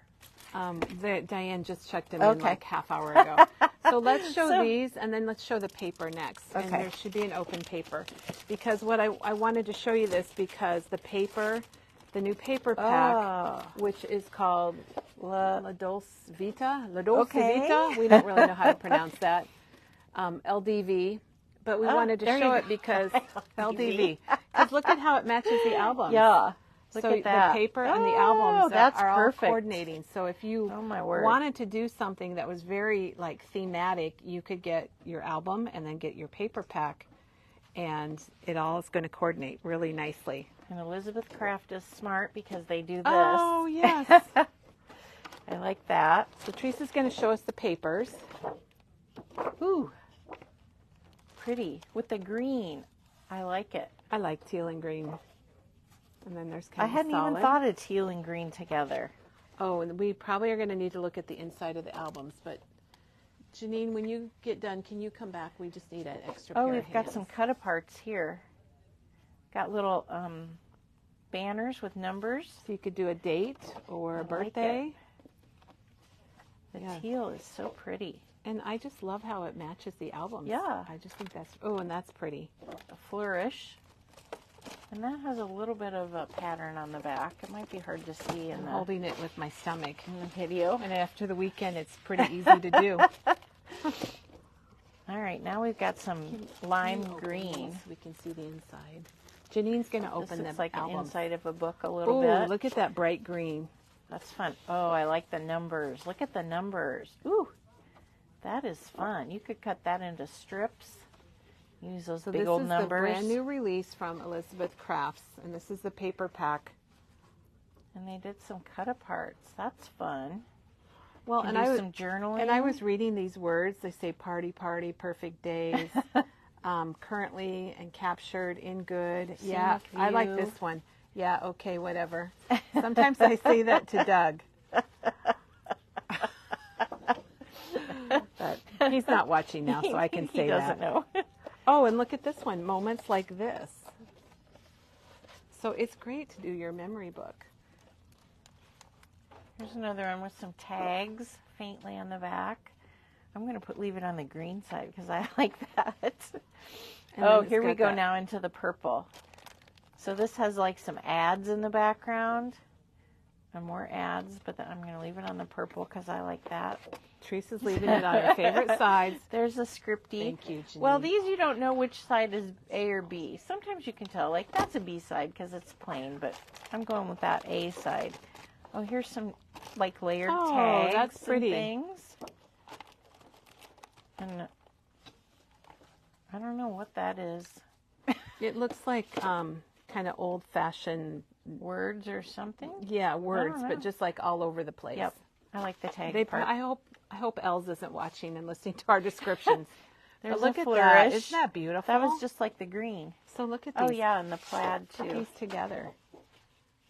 Diane just checked them in Okay. like half hour ago. So let's show these, and then let's show the paper next. And Okay. there should be an open paper. Because what I wanted to show you this because the paper, the new paper pack, which is called La Dolce Vita. La Dolce Okay. Vita. We don't really know how to pronounce that. LDV. But we wanted to there show you it go. because LDV. Because look at how it matches the album. Yeah. Look So at that. the paper and the albums that's are all perfect. coordinating. So if you Oh, my word. wanted to do something that was very like thematic, you could get your album and then get your paper pack, and it all is going to coordinate really nicely. And Elizabeth Craft is smart because they do this. Oh yes. I like that. So Teresa's going to show us the papers. Ooh. Pretty. With the green. I like it. I like teal and green. And then there's kind I of hadn't solid. even thought of teal and green together. Oh, and we probably are going to need to look at the inside of the albums. But Janine, when you get done, can you come back? We just need an extra pair Oh, of we've got hands. some cut-aparts here. Got little banners with numbers. So you could do a date or a I like birthday. The Yeah. teal is so pretty. And I just love how it matches the albums. Yeah. I just think that's, oh, and that's pretty. A flourish. And that has a little bit of a pattern on the back. It might be hard to see in I'm the, holding it with my stomach. in the video. And after the weekend, it's pretty easy to do. All right, now we've got some lime green. So we can see the inside. Janine's going to This open looks the like an album. inside of a book a little Oh, bit. look at that bright green. That's fun. Oh, I like the numbers. Look at the numbers. Ooh, that is fun. You could cut that into strips. Use those So big this old is numbers. the brand new release from Elizabeth Crafts, and this is the paper pack. And they did some cut-aparts. That's fun. Well, Can and do I was some journaling. And I was reading these words. They say party, party, perfect days, currently and captured in good. Yeah, Scenic I like view. this one. Yeah, okay, whatever. Sometimes I say that to Doug. But he's not watching now, so I can say he doesn't that. know. Oh, and look at this one, moments like this. So it's great to do your memory book. Here's another one with some tags faintly on the back. I'm going to leave it on the green side because I like that. And Oh, then it's here we got go that- now into the purple. So this has like some ads in the background. and more ads, but then I'm going to leave it on the purple because I like that. Teresa's leaving it on her favorite sides. There's a scripty. Thank you, Janine. Well, these you don't know which side is A or B. Sometimes you can tell, like that's a B side because it's plain, but I'm going with that A side. Oh, here's some like layered tags that's pretty. and things. And I don't know what that is. It looks like kind of old-fashioned Words or something? Yeah, words, but just like all over the place. Yep. I like the tag part. I hope Els isn't watching and listening to our descriptions. There's look a at flourish. that. Isn't that beautiful? That was just like the green. So look at these. Oh yeah, and the plaid Put too. these together.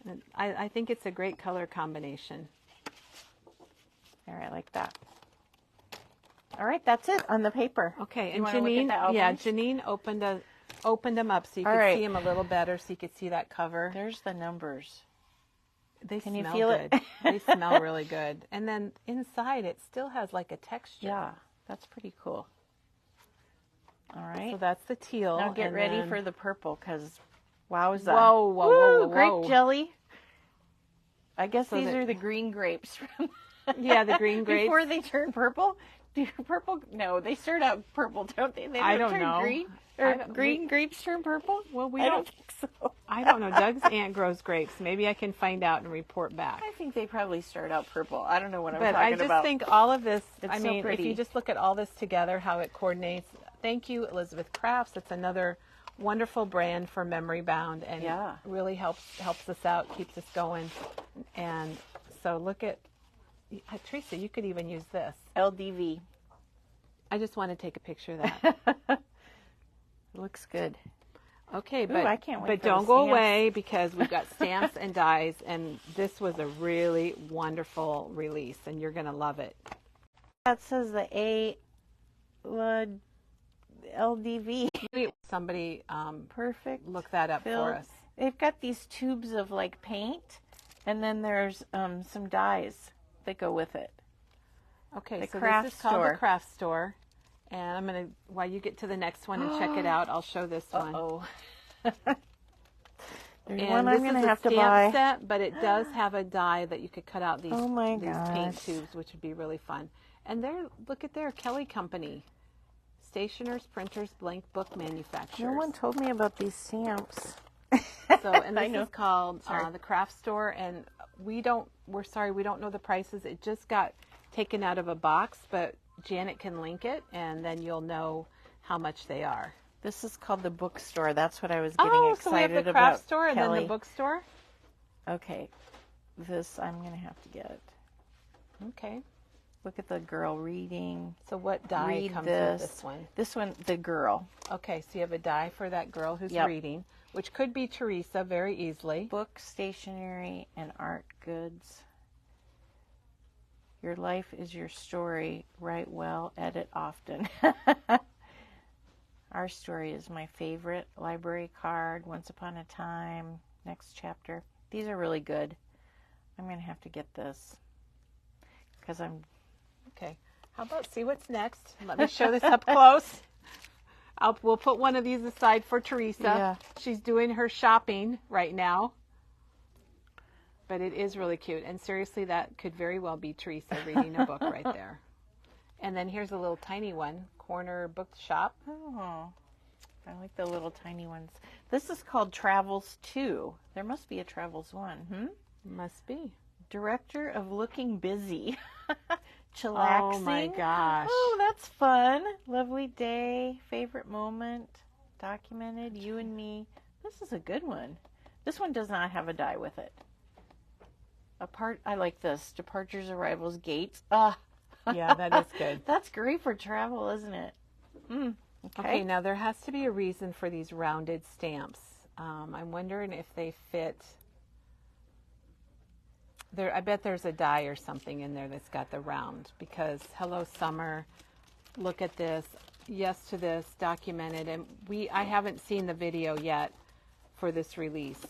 And I think it's a great color combination. There, I like that. All right, that's it on the paper. Okay, You and wanna look at Janine, the albums? Janine opened them up so you could see them a little better, so you could see that cover. There's the numbers. They Can smell you feel good. it? They smell really good. And then inside, it still has like a texture. Yeah, that's pretty cool. All right. So that's the teal. Now get and ready then- for the purple, because wowza. Whoa, whoa, whoa, whoa, grape whoa. jelly. I guess So these that- are the green grapes. Yeah, the green grapes. Before they turn purple. Do purple? No, they start out purple, don't they? They I don't turn know. green. I Or don't- green grapes turn purple? Well, we I don't- don't think so. I don't know. Doug's aunt grows grapes. Maybe I can find out and report back. I think they probably start out purple. I don't know what I'm But talking I just about. think all of this, It's I so mean, if pretty. you just look at all this together, how it coordinates. Thank you, Elizabeth Crafts. It's another wonderful brand for Memory Bound, and Yeah. really helps us out, keeps us going. And so look at, Teresa, you could even use this. LDV. I just want to take a picture of that. It looks good. Okay, Ooh, but I can't wait but for the don't go stamps. away, because we've got stamps and dies, and this was a really wonderful release, and you're going to love it. That says the LDV. Somebody Perfect. look that up Filled. for us. They've got these tubes of like paint, and then there's some dyes that go with it. Okay, The so craft this is called store. the craft store, and I'm going to, while you get to the next one and check it out, I'll show this one. Uh-oh. There's And one this I'm going to is a have to stamp buy. set, but it does have a die that you could cut out these, Oh my these paint gosh. tubes, which would be really fun. And there, look at there, Kelly Company. Stationers, printers, blank book manufacturers. No one told me about these stamps. So, and I this know. is called Sorry. the craft store, and we're sorry, we don't know the prices. It just got taken out of a box, but Janet can link it, and then you'll know how much they are. This is called the bookstore. That's what I was getting Oh, excited so we have the about. craft store and Kelly. then the bookstore? Okay. This I'm going to have to get. Okay. Look at the girl reading. So what die Read comes this. with this one? This one, the girl. Okay, so you have a die for that girl who's Yep. reading, which could be Teresa very easily. Book, stationery, and art goods. Your life is your story. Write well, edit often. Our story is my favorite. Library card, Once Upon a Time, next chapter. These are really good. I'm going to have to get this because I'm... Okay. How about see what's next? Let me show this up close. We'll put one of these aside for Teresa. Yeah. She's doing her shopping right now. But it is really cute. And seriously, that could very well be Teresa reading a book right there. And then here's a little tiny one, Corner Bookshop. Oh, I like the little tiny ones. This is called Travels 2. There must be a Travels 1. Must be. Director of Looking Busy. Chillaxing. Oh my gosh. Oh, that's fun. Lovely day. Favorite moment. Documented. You and me. This is a good one. This one does not have a die with it. I like this. Departures, arrivals, gates. Yeah, that is good. That's great for travel, isn't it? Okay, now there has to be a reason for these rounded stamps. I'm wondering if they fit. I bet there's a die or something in there that's got the round, because hello summer, look at this, yes to this, documented, and I haven't seen the video yet for this release.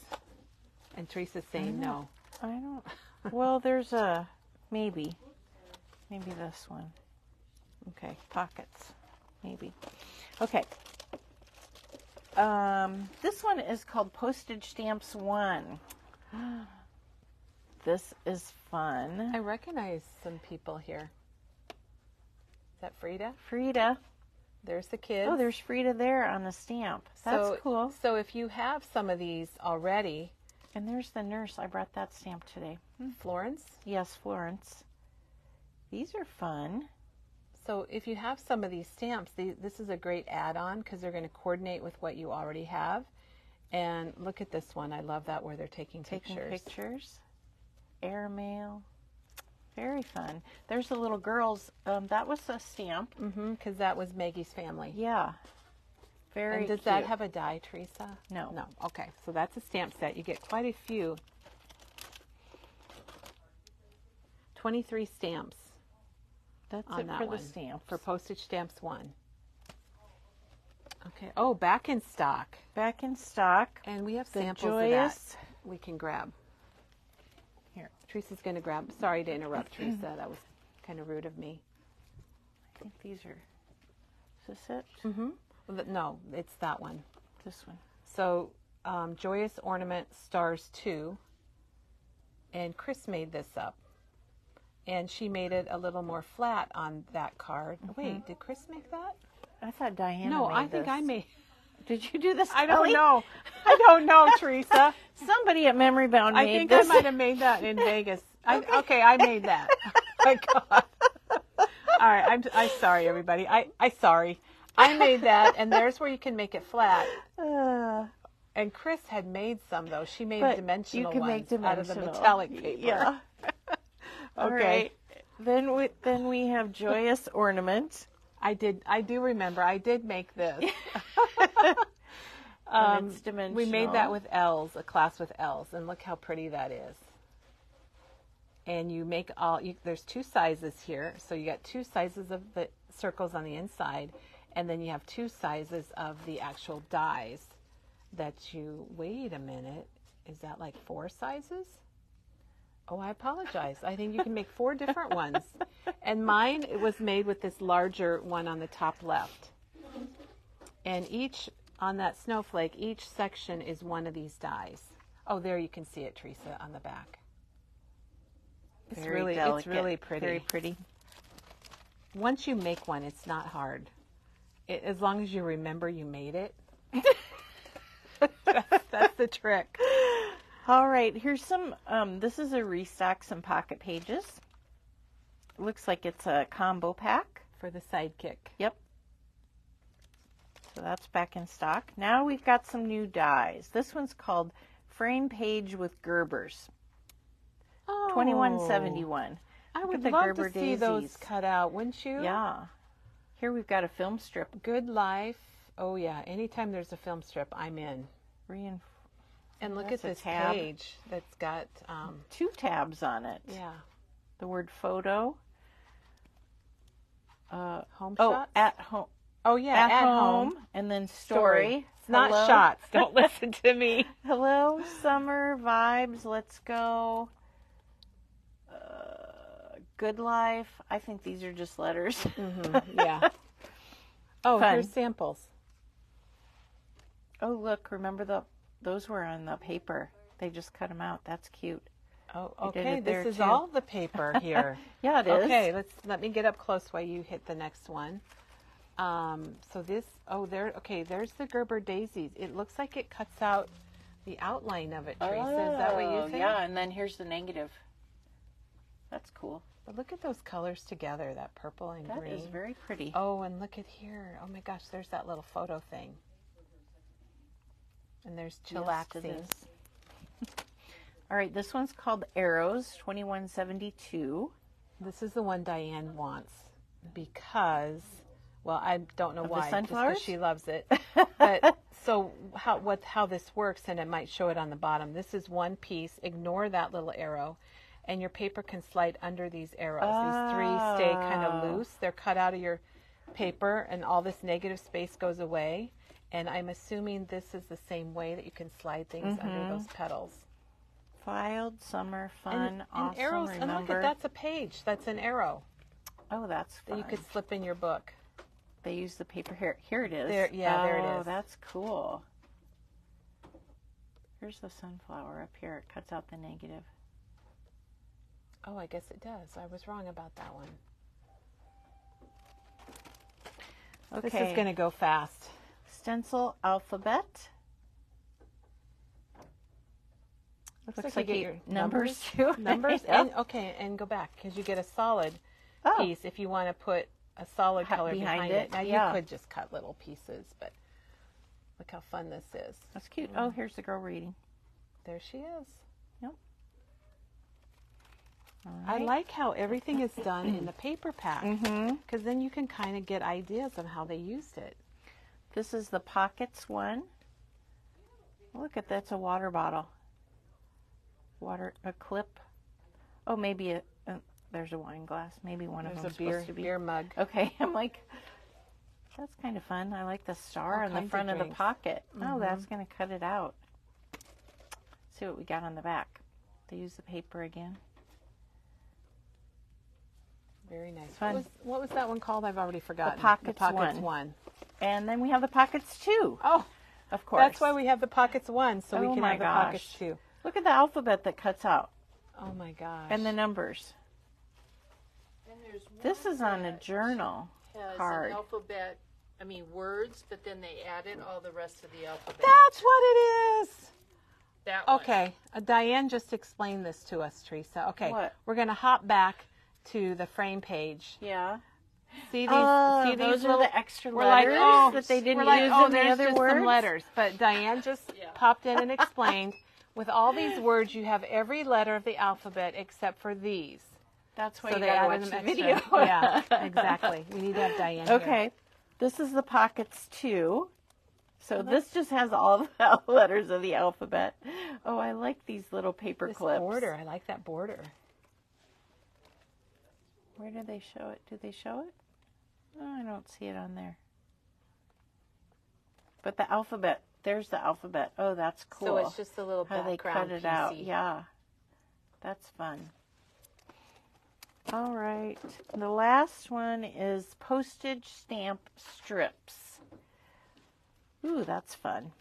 And Teresa's saying no. I don't. Well, there's a maybe this one. Okay. Pockets, maybe. Okay. This one is called Postage Stamps 1. This is fun. I recognize some people here. Is that Frida? Frida. There's the kids. Oh, there's Frida there on the stamp. That's cool. So if you have some of these already. And there's the nurse. I brought that stamp today. Florence? Yes, Florence. These are fun. So if you have some of these stamps, this is a great add-on because they're going to coordinate with what you already have. And look at this one. I love that where they're taking pictures. Airmail. Very fun. There's the little girls. That was a stamp. Because that was Maggie's family. Yeah. Very And does that have a die, Teresa? No. No. Okay. So that's a stamp set. You get quite a few. 23 stamps. That's on it that for one. the stamps. For postage stamps 1. Okay. Oh, back in stock. Back in stock. And we have The samples Joyous. of that we can grab. Here. Teresa's going to grab. Sorry to interrupt, Teresa. That was kind of rude of me. I think these are. Is this it? Mm-hmm. No, it's that one. This one. So, Joyous Ornament Stars 2. And Chris made this up. And she made it a little more flat on that card. Wait, did Chris make that? I thought Diana No, made I think this. I made. Did you do this? I don't Kelly? know. I don't know, Teresa. Somebody at Memory Bound I made think this. I might have made that in Vegas. Okay, I made that. My God. All right, I'm sorry, everybody. I sorry. I made that, and there's where you can make it flat. And Chris had made some, though. She made dimensional ones out of the metallic paper. Yeah. All Okay. right. Then we have Joyous Ornament. I do remember. I did make this. And it's dimensional. We made that with L's, a class with L's, and look how pretty that is. And you make there's 2 sizes here, so you got 2 sizes of the circles on the inside, and then you have 2 sizes of the actual dies that you, wait a minute, is that like 4 sizes? Oh, I apologize. I think you can make 4 different ones. And mine, it was made with this larger one on the top left. And on that snowflake, each section is one of these dies. Oh, there you can see it, Teresa, on the back. It's Very delicate. It's delicate. really pretty. Very pretty. Once you make one, it's not hard. As long as you remember you made it. That's the trick. All right, here's some, this is a restock, some pocket pages. Looks like it's a combo pack. For the sidekick. Yep. So that's back in stock. Now we've got some new dies. This one's called Frame Page with Gerbers. Oh. 2171. I Look would at the love Gerber to see those daisies. cut out, wouldn't you? Yeah. Here we've got a film strip. Good Life. Oh, yeah. Anytime there's a film strip, I'm in. And look at That's this a tab. page that's got... 2 tabs on it. yeah. The word photo. Home Oh, shots? at home. Oh, yeah. At home. And then story. It's not Hello. shots. Don't listen to me. Hello, summer vibes. Let's go. Good life. I think these are just letters. Yeah. Oh, Fun. here's samples. Oh, look. Remember those were on the paper. They just cut them out. That's cute. Oh, They did okay. it there, This is too. all the paper here. Yeah, it is. Okay, let me get up close while you hit the next one. So this, there's the Gerber daisies. It looks like it cuts out the outline of it, Teresa. Is that what you think? Yeah, and then here's the negative. That's cool. But look at those colors together, that purple and That green. is very pretty. Oh, and look at here. Oh my gosh, there's that little photo thing. And there's chillaxing. Yes, it is. All right, this one's called Arrows, 2172. This is the one Diane wants because, well, I don't know Of the why. Just 'cause sunflowers? she loves it. But so how this works, and it might show it on the bottom. This is one piece. Ignore that little arrow, and your paper can slide under these arrows. These 3 stay kind of loose. They're cut out of your paper, and all this negative space goes away. And I'm assuming this is the same way that you can slide things under those petals. Filed, summer, fun, awesome, and arrows. remember. And look at that's a page. That's an arrow Oh, that's that fun. you could slip in your book. They use the paper here. Here it is. There it is. Oh, that's cool. Here's the sunflower up here. It cuts out the negative. Oh, I guess it does. I was wrong about that one. Okay. This is going to go fast. Stencil alphabet. Looks like you get your numbers too. Numbers Yeah. and okay, and go back because you get a solid Oh. piece if you want to put a solid color behind it. Now yeah. you could just cut little pieces, but look how fun this is. That's cute. Oh, here's the girl reading. There she is. Yep. All I right. like how everything is done in the paper pack because then you can kind of get ideas of how they used it. This is the pockets one. Look at that's a water bottle. A clip. Oh, maybe there's a wine glass. Maybe one of them is supposed to be beer mug. Okay, I'm like, that's kind of fun. I like the star on the front of the pocket. Oh, that's going to cut it out. See what we got on the back. They use the paper again. Very nice. Fun. What was that one called? I've already forgotten. The pockets one. one. And then we have the pockets two. Oh, of course. that's why we have the pockets one, so we can have the pockets two. Look at the alphabet that cuts out. Oh my gosh. And the numbers. And there's This is on a journal card. An alphabet, words, but then they added all the rest of the alphabet. That's what it is. That one. Okay. Diane just explained this to us, Teresa. Okay. What? We're going to hop back to the frame page. Yeah. See these? Oh, see these those little, are the extra we're like, letters that they didn't use in the there's other just words? some letters. But Diane just popped in and explained, with all these words, you have every letter of the alphabet except for these. That's why So you they gotta added watch them the extra. video. Yeah, exactly. We need to have Diane here. Okay. This is the pockets too. So this just has all the letters of the alphabet. Oh, I like these little paper This clips. border. I like that border. Where do they show it? Do they show it? Oh, I don't see it on there. But the alphabet, there's the alphabet. Oh, that's cool. So it's just a little how they background cut it PC. out. Yeah, that's fun. All right, the last one is postage stamp strips. Ooh, that's fun.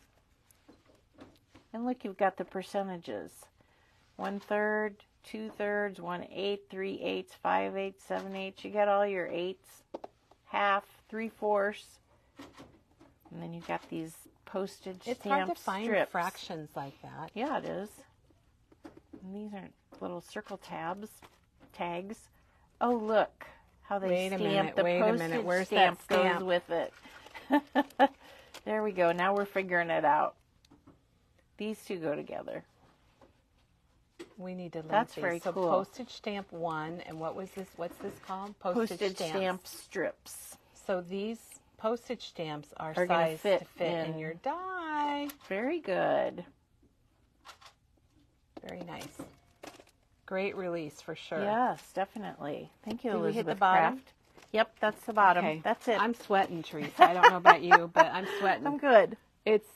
And look, you've got the percentages. 1/3, 2/3, 1/8, 3/8, 5/8, 7/8. You got all your eighths, half, 3/4. And then you've got these postage It's stamp hard to find strips. fractions like that. Yeah, it is. And these are little circle tags. Oh, look how they Wait a stamp minute, the wait a postage minute. Where's stamp that stamp? goes with it. There we go. Now we're figuring it out. These two go together. We need to link That's these. very so cool. Postage stamp one, and what was this? What's this called? Postage stamps. stamp strips. So these postage stamps are gonna sized fit to fit in in. your die. Very good. Very nice. Great release for sure. Yes, definitely. Thank you, Did we Elizabeth hit the bottom? Craft. Yep, that's the bottom. Okay. That's it. I'm sweating, Teresa. I don't know about you, but I'm sweating. I'm good. It's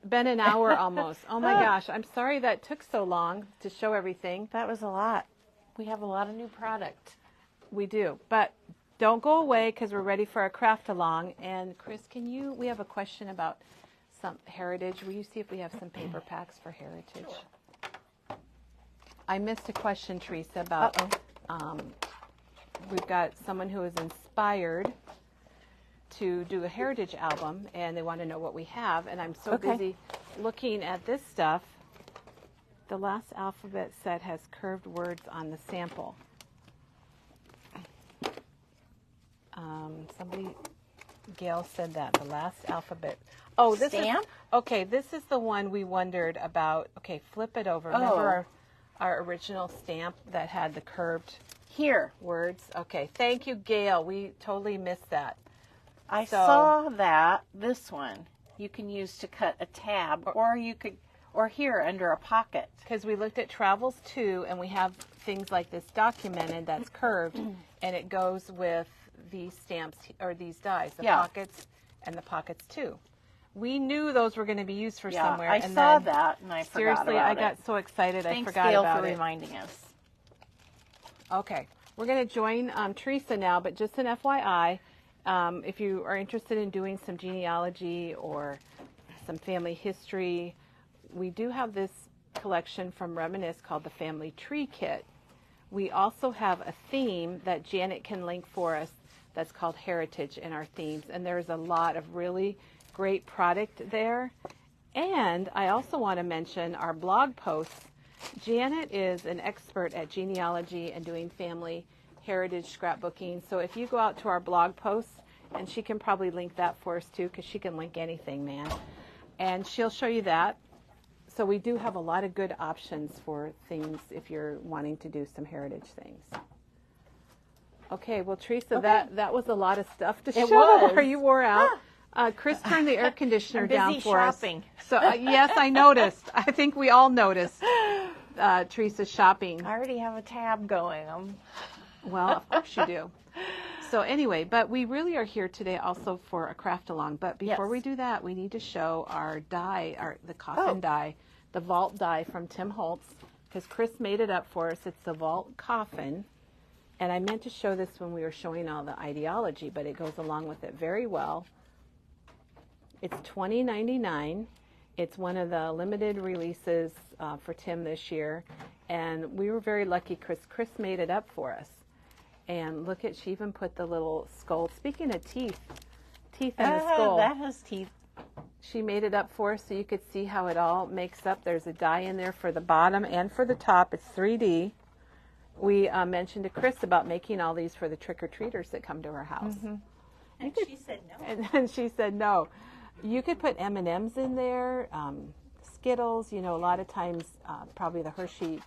been an hour almost. Oh my gosh. I'm sorry that took so long to show everything. That was a lot. We have a lot of new product. We do. But don't go away because we're ready for our craft along. And Chris, we have a question about some heritage. Will you see if we have some paper packs for heritage? Sure. I missed a question, Teresa, about we've got someone who is inspired to do a heritage album, and they want to know what we have. And I'm so busy looking at this stuff. The last alphabet set has curved words on the sample. Gail said that, the last alphabet. Oh, this Stamp? This is the one we wondered about. Okay, flip it over. Remember our original stamp that had the curved words? Okay, thank you, Gail. We totally missed that. I saw that, this one, you can use to cut a tab, or here under a pocket. Because we looked at Travels 2, and we have things like this documented that's curved, and it goes with these stamps, or these dies, the pockets and the pockets too. We knew those were going to be used for somewhere. I saw that, and I forgot seriously, about I got so excited I forgot Gail, about for it. reminding us. Okay, we're going to join Teresa now, but just an FYI, if you are interested in doing some genealogy or some family history, we do have this collection from Reminisce called the Family Tree Kit. we also have a theme that Janet can link for us that's called Heritage in our themes. And there's a lot of really great product there. And I also want to mention our blog posts. Janet is an expert at genealogy and doing family heritage scrapbooking. So if you go out to our blog posts, and she can probably link that for us too, because she can link anything, man. And she'll show you that. So we do have a lot of good options for things if you're wanting to do some heritage things. Okay, well, Teresa, that was a lot of stuff to show. Are you wore out? Chris turned the air conditioner down for shopping. us. So yes, I noticed. I think we all noticed Teresa's shopping. I already have a tab going. Well, of course you do. So anyway, but we really are here today also for a craft along. But before we do that, we need to show our die, the coffin die, the vault die from Tim Holtz, because Chris made it up for us. It's the vault coffin. And I meant to show this when we were showing all the ideology, but it goes along with it very well. It's $20.99. It's one of the limited releases for Tim this year. And we were very lucky because Chris made it up for us. And look at, she even put the little skull. Speaking of teeth in the skull. That has teeth. She made it up for us so you could see how it all makes up. There's a die in there for the bottom and for the top. It's 3D. We mentioned to Chris about making all these for the trick-or-treaters that come to our house. Mm-hmm. And she said no. And then she said no. You could put M&Ms in there, Skittles, a lot of times probably the Hershey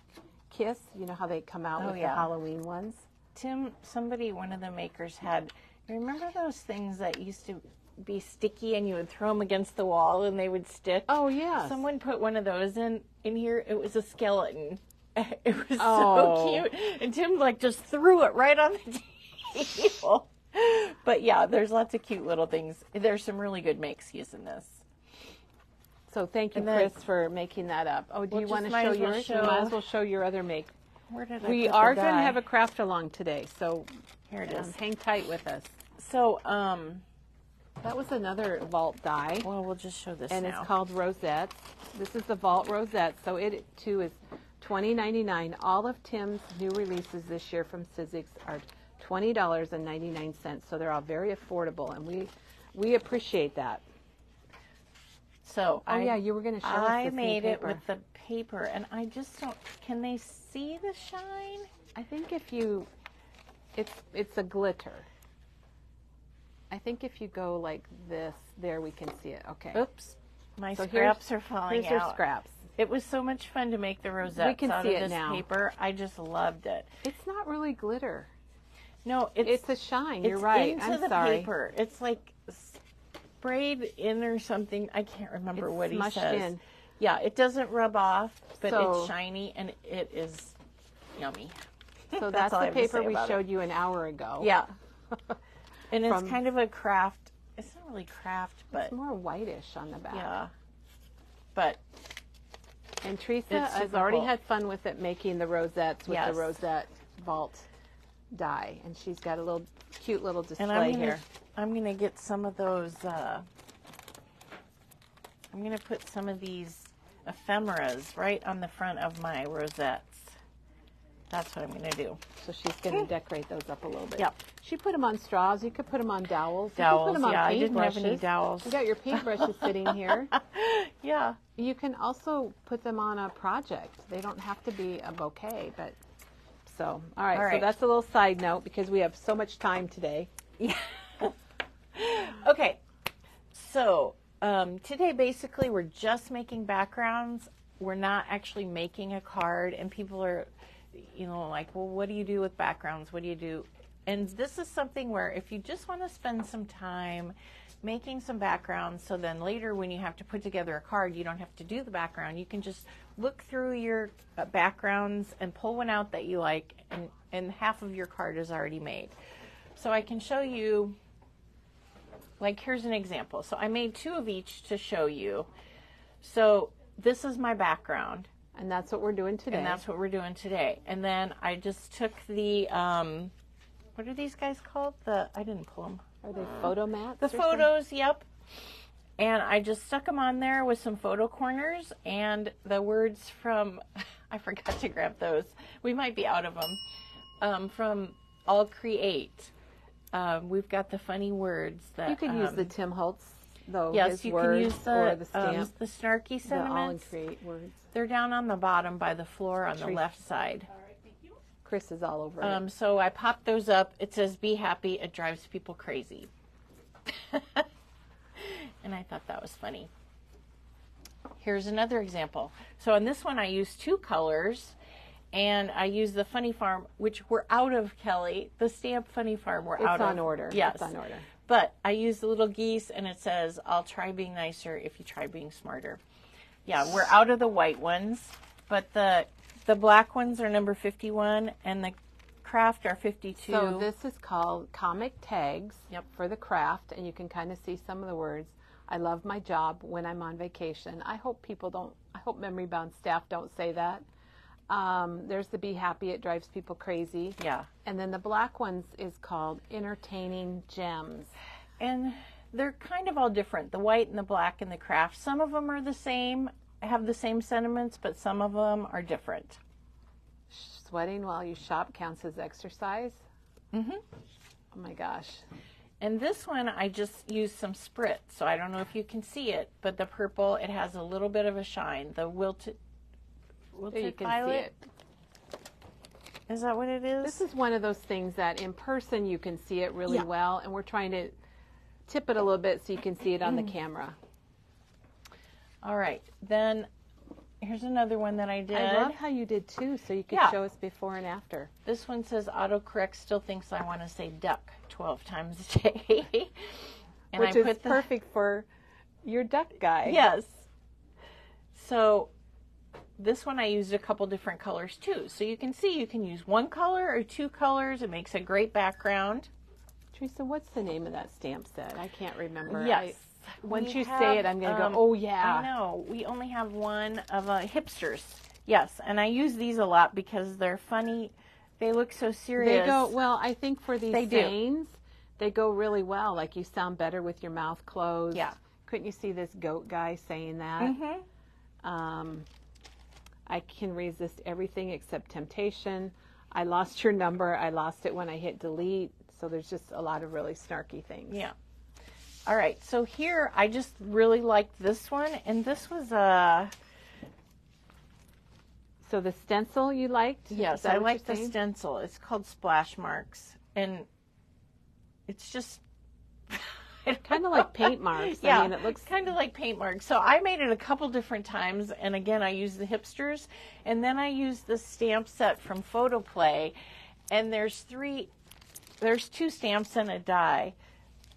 Kiss, how they come out with the Halloween ones. Tim, one of the makers had, remember those things that used to be sticky and you would throw them against the wall and they would stick? Oh, yeah. Someone put one of those in here. It was a skeleton. It was so cute. And Tim, just threw it right on the table. But, yeah, there's lots of cute little things. There's some really good makes using this. So thank you, Chris, for making that up. Oh, do you want to show yours? You might as well show your other make. Where did I We put are the going to die? have a craft along today, so here it is. Hang tight with us. So, that was another vault die. Well, we'll just show this and now. It's called Rosettes. This is the vault Rosette, so it too is $20.99. All of Tim's new releases this year from Sizzix are $20.99, so they're all very affordable, and we appreciate that. So you were going to show us I this made new it paper. with the paper, and I just don't. Can they see the shine? I think if you, it's a glitter. I think if you go like this, there we can see it. Okay. Oops, my So scraps are falling Here's out. your scraps. It was so much fun to make the rosettes We can out see of it this now. paper. I just loved it. It's not really glitter. No, It's a shine. You're it's right. into I'm the sorry. paper. It's like sprayed in or something. I can't remember It's what he smushed says. in. Yeah, it doesn't rub off, but So- it's shiny and it is yummy. So that's all I the have to paper say we about showed you an hour ago. Yeah. And it's From- kind of a craft. It's not really craft, but It's more whitish on the back. yeah. But And Teresa It's has super already cool. had fun with it, making the rosettes with Yes. the rosette vault die. And she's got a little cute little display and I'm here. gonna get some of those. I'm gonna put some of these ephemeras right on the front of my rosettes. That's what I'm gonna do. So she's going to decorate those up a little bit. Yep. She put them on straws. You could put them on dowels. You Dowels. could put them on Yeah, I didn't have any paintbrushes. dowels. You got your paintbrushes sitting here. Yeah. You can also put them on a project. They don't have to be a bouquet, but so all right. All right. So that's a little side note because we have so much time today. Yeah. Okay. So today, basically, we're just making backgrounds. We're not actually making a card, and people are, like, well, what do you do with backgrounds? What do you do? And this is something where if you just want to spend some time making some backgrounds, so then later when you have to put together a card, you don't have to do the background. You can just look through your backgrounds and pull one out that you like, and half of your card is already made. So I can show you, like, here's an example. So I made 2 of each to show you. So this is my background. And that's what we're doing today. And that's what we're doing today. And then I just took the, what are these guys called? I didn't pull them. Are they photo mats? The photos, yep. And I just stuck them on there with some photo corners and the words from, I forgot to grab those. We might be out of them. From All Create. We've got the funny words that You could use the Tim Holtz, though. yes, his you words, can use or the stamp, the snarky the All sentiments. Create words. They're down on the bottom by the floor on the Teresa. left side. Chris is all over it. So I popped those up. It says, "Be happy. It drives people crazy." And I thought that was funny. Here's another example. So on this one, I used 2 colors, and I used the Funny Farm, which we're out of, Kelly. The stamp Funny Farm, we're out of. It's on order. Yes. It's on order. But I used the little geese, and it says, "I'll try being nicer if you try being smarter." Yeah, we're out of the white ones, but the black ones are number 51, and the craft are 52. So this is called comic tags Yep. for the craft, and you can kind of see some of the words. I love my job when I'm on vacation. I hope memory bound staff don't say that. There's the Be Happy, It Drives People Crazy. Yeah. And then the black ones is called Entertaining Gems. And they're kind of all different, the white and the black and the craft. Some of them are the same, have the same sentiments, but some of them are different. Sweating while you shop counts as exercise. Mm-hmm. Oh my gosh. And this one, I just used some spritz, so I don't know if you can see it, but the purple, it has a little bit of a shine. The wilted There you can violet. see it. Is that what it is? This is one of those things that in person you can see it really Yeah. well, and we're trying to tip it a little bit so you can see it on the camera. All right, then here's another one that I did. I love how you did too, so you could Yeah. show us before and after. This one says autocorrect still thinks I want to say duck 12 times a day. And Which I is put the, perfect for your duck guy. Yes. So this one I used a couple different colors too. So you can see you can use 1 color or 2 colors. It makes a great background. Teresa, what's the name of that stamp set? I can't remember. Yes. Once We you have, say it, I'm going to go, oh yeah. I know. We only have one of hipsters. Yes. And I use these a lot because they're funny. They look so serious. They go, well, I think for these They do. sayings, they go really well. Like you sound better with your mouth closed. Yeah. Couldn't you see this goat guy saying that? Mm-hmm. I can resist everything except temptation. I lost your number. I lost it when I hit delete. So there's just a lot of really snarky things. Yeah. All right. So here, I just really liked this one. And this was So the stencil you liked? yes, Is that I what like you're the saying? stencil. It's called Splash Marks. And it's just Kind of like paint marks. Yeah, I mean, it looks kind of like paint marks. So I made it a couple different times, and again, I used the hipsters, and then I used the stamp set from Photo Play, and there's 2 stamps and a die.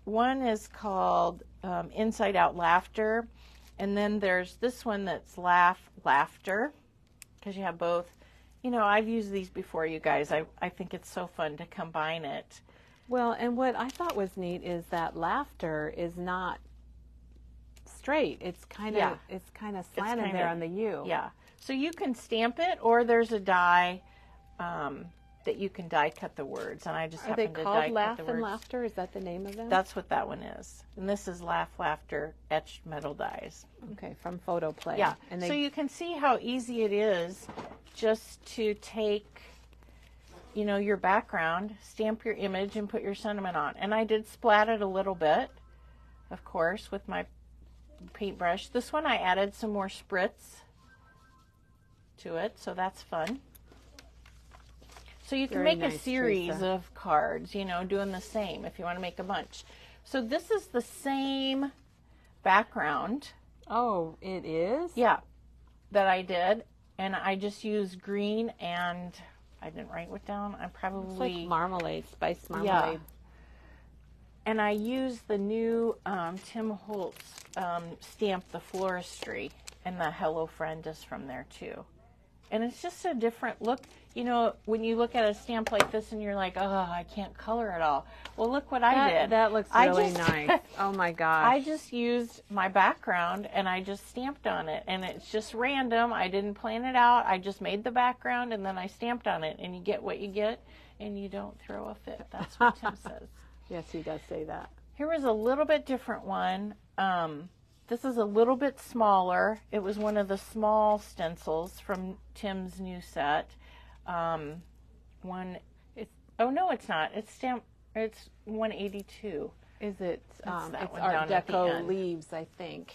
One is called Inside Out Laughter, and then there's this one that's Laughter, because you have both. You know, I've used these before, you guys. I think it's so fun to combine it. Well, and what I thought was neat is that laughter is not straight. It's kind of slanted kinda- there on the U. Yeah. So you can stamp it, or there's a die that you can die cut the words, and I just Are they happen to called die Laugh cut the and words. Laughter? Is that the name of them? That's what that one is. And this is Laughter etched metal dies. Okay, from Photo Play. Yeah. And So you can see how easy it is just to take, you know, your background, stamp your image, and put your sentiment on. And I did splat it a little bit, of course, with my paintbrush. This one I added some more spritz to it, so that's fun. So you can Very make nice, a series Teresa. of cards, you know, doing the same if you want to make a bunch. So this is the same background, Oh, it is? yeah, that I did. And I just used green and I didn't write it down. I It's probably like marmalade, spice marmalade. and I used the new Tim Holtz stamp, the floristry, and the Hello Friend is from there too. And it's just a different look. You know, when you look at a stamp like this and you're like, oh, I can't color it all. Well, look what I did. That looks I really just- nice. Oh my gosh. I just used my background and I just stamped on it. And it's just random. I didn't plan it out. I just made the background and then I stamped on it. And you get what you get and you don't throw a fit. That's what Tim says. Yes, he does say that. Here was a little bit different one. This is a little bit smaller. It was one of the small stencils from Tim's new set. Oh no, it's not. It's 182. Is it? It's one Art down at the Deco end. leaves, I think.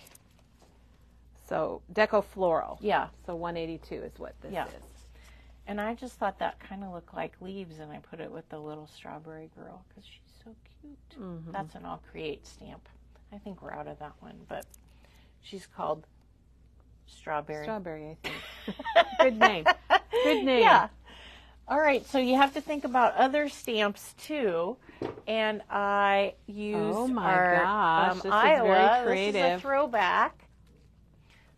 So Deco floral. Yeah. So 182 is what this Yeah. is. And I just thought that kind of looked like leaves, and I put it with the little strawberry girl because she's so cute. Mm-hmm. That's an I'll Create stamp. I think we're out of that one, but she's called Strawberry. Strawberry, I think. Good name. Good name. Yeah. All right, so you have to think about other stamps too, and I used Oh my our gosh, this is Iowa. very creative. This is a throwback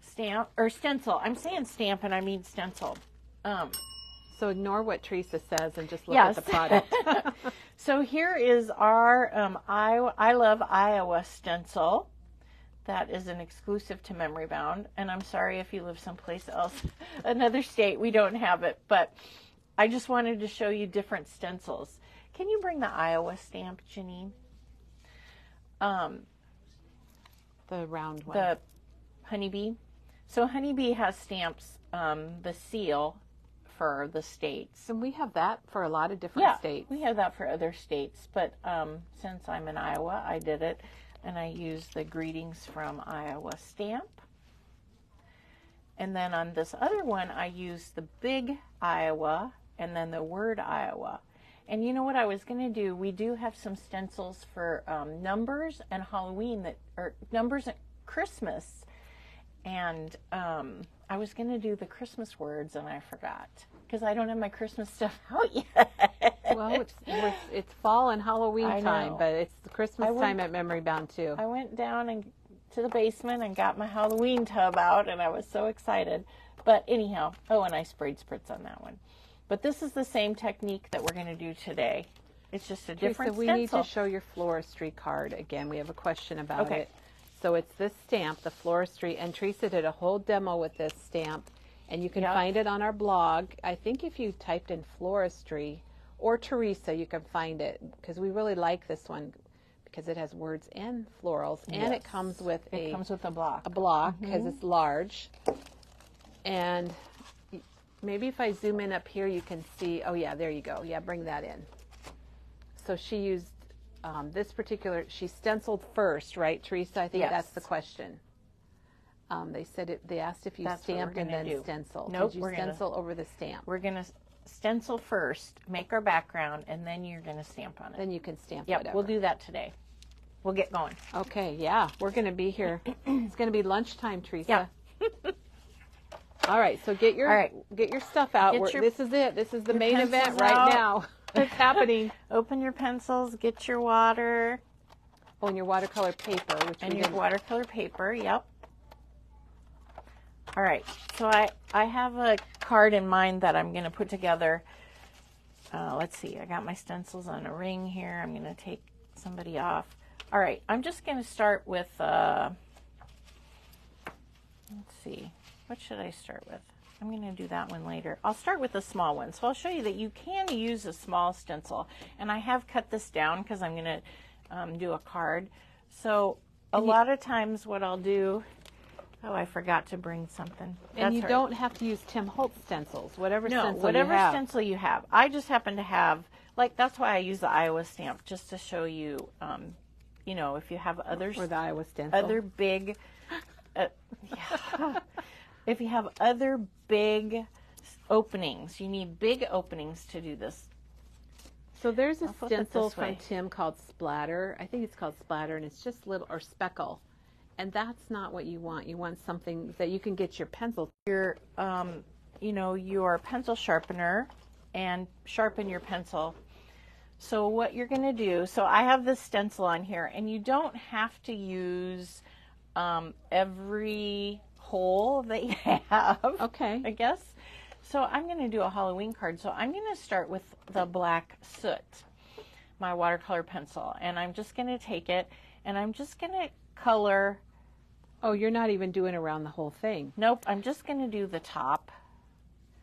stamp or stencil. I'm saying stamp, and I mean stencil. So ignore what Teresa says and just look Yes. at the product. So here is our I Love Iowa stencil. That is an exclusive to Memory Bound, and I'm sorry if you live someplace else, another state, we don't have it, but I just wanted to show you different stencils. Can you bring the Iowa stamp, Janine? The round one. The honeybee. So honeybee has stamps, the seal for the states. And we have that for a lot of different states. We have that for other states, but since I'm in Iowa, I did it, and I used the Greetings from Iowa stamp. And then on this other one, I used the big Iowa and then the word Iowa. And you know what I was going to do? We do have some stencils for numbers and Halloween, or numbers and Christmas. And I was going to do the Christmas words, and I forgot because I don't have my Christmas stuff out yet. Well, it's fall and Halloween I time, know. but it's the Christmas time at Memory Bound too. I went down and to the basement and got my Halloween tub out, and I was so excited. But anyhow, oh, and I sprayed spritz on that one. But this is the same technique that we're going to do today. It's just a different Teresa, we stencil. need to show your floristry card again. We have a question about Okay. it. So it's this stamp, the floristry, and Teresa did a whole demo with this stamp, and you can Yep. find it on our blog. I think if you typed in floristry or Teresa, you can find it, because we really like this one because it has words and florals, and Yes. it comes with It comes with a block. a block because it's large. And maybe if I zoom in up here, you can see, oh yeah, there you go. Yeah, bring that in. So she used this particular, she stenciled first, right, Teresa? I think Yes. that's the question. They said they asked if you That's what we're stamped and gonna then do. stencil. Nope, Did you we're gonna- stencil over the stamp? We're going to stencil first, make our background, and then you're going to stamp on it. Then you can stamp Yep, whatever. we'll do that today. We'll get going. Okay, yeah, we're going to be here. It's going to be lunchtime, Teresa. Yeah. All right, so get your All right. get your stuff out. Get your- This is it. This is the main event pencils right out. now. It's happening. Open your pencils, get your water, On your watercolor paper, which and we your didn't- watercolor paper. Yep. All right, so I have a card in mind that I'm going to put together. Let's see, I got my stencils on a ring here. I'm going to take somebody off. All right, I'm just going to start with, let's see, what should I start with? I'm going to do that one later. I'll start with the small one. So I'll show you that you can use a small stencil. And I have cut this down because I'm going to do a card. So a lot of times what I'll do, oh, I forgot to bring something. And you That's all right. don't have to use Tim Holtz stencils, whatever stencil whatever you have. stencil you have. I just happen to have, like, that's why I use the Iowa stamp, just to show you, you know, if you have others, Or the Iowa stencil. other big, yeah. If you have other big openings, you need big openings to do this. So there's a I'll flip it stencil this from way. Tim called Splatter. I think it's called Splatter, and it's just little, or Speckle. And that's not what you want. You want something that you can get your pencil. Your, you know, your pencil sharpener and sharpen your pencil. So what you're going to do, so I have this stencil on here, and you don't have to use every hole that you have. Okay. I guess. So I'm going to do a Halloween card. So I'm going to start with the black soot, my watercolor pencil, and I'm just going to take it and I'm just going to color. Oh, you're not even doing around the whole thing. Nope, I'm just going to do the top.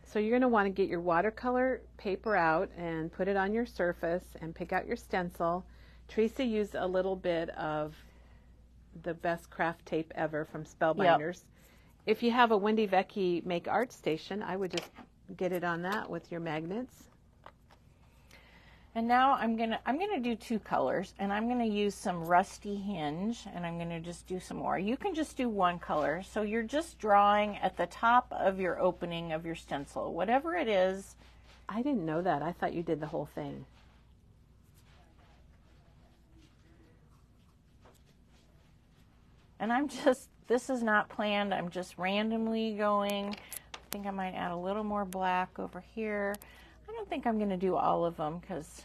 So you're going to want to get your watercolor paper out and put it on your surface and pick out your stencil. Teresa used a little bit of the best craft tape ever from Spellbinders. If you have a Wendy Vecchi Make Art Station, I would just get it on that with your magnets. And now I'm gonna do 2 colors, and I'm gonna use some Rusty Hinge, and I'm gonna just do some more. You can just do 1 color, so you're just drawing at the top of your opening of your stencil, whatever it is. I didn't know that. I thought you did the whole thing. And this is not planned, I'm just randomly going. I think I might add a little more black over here. I don't think I'm going to do all of them because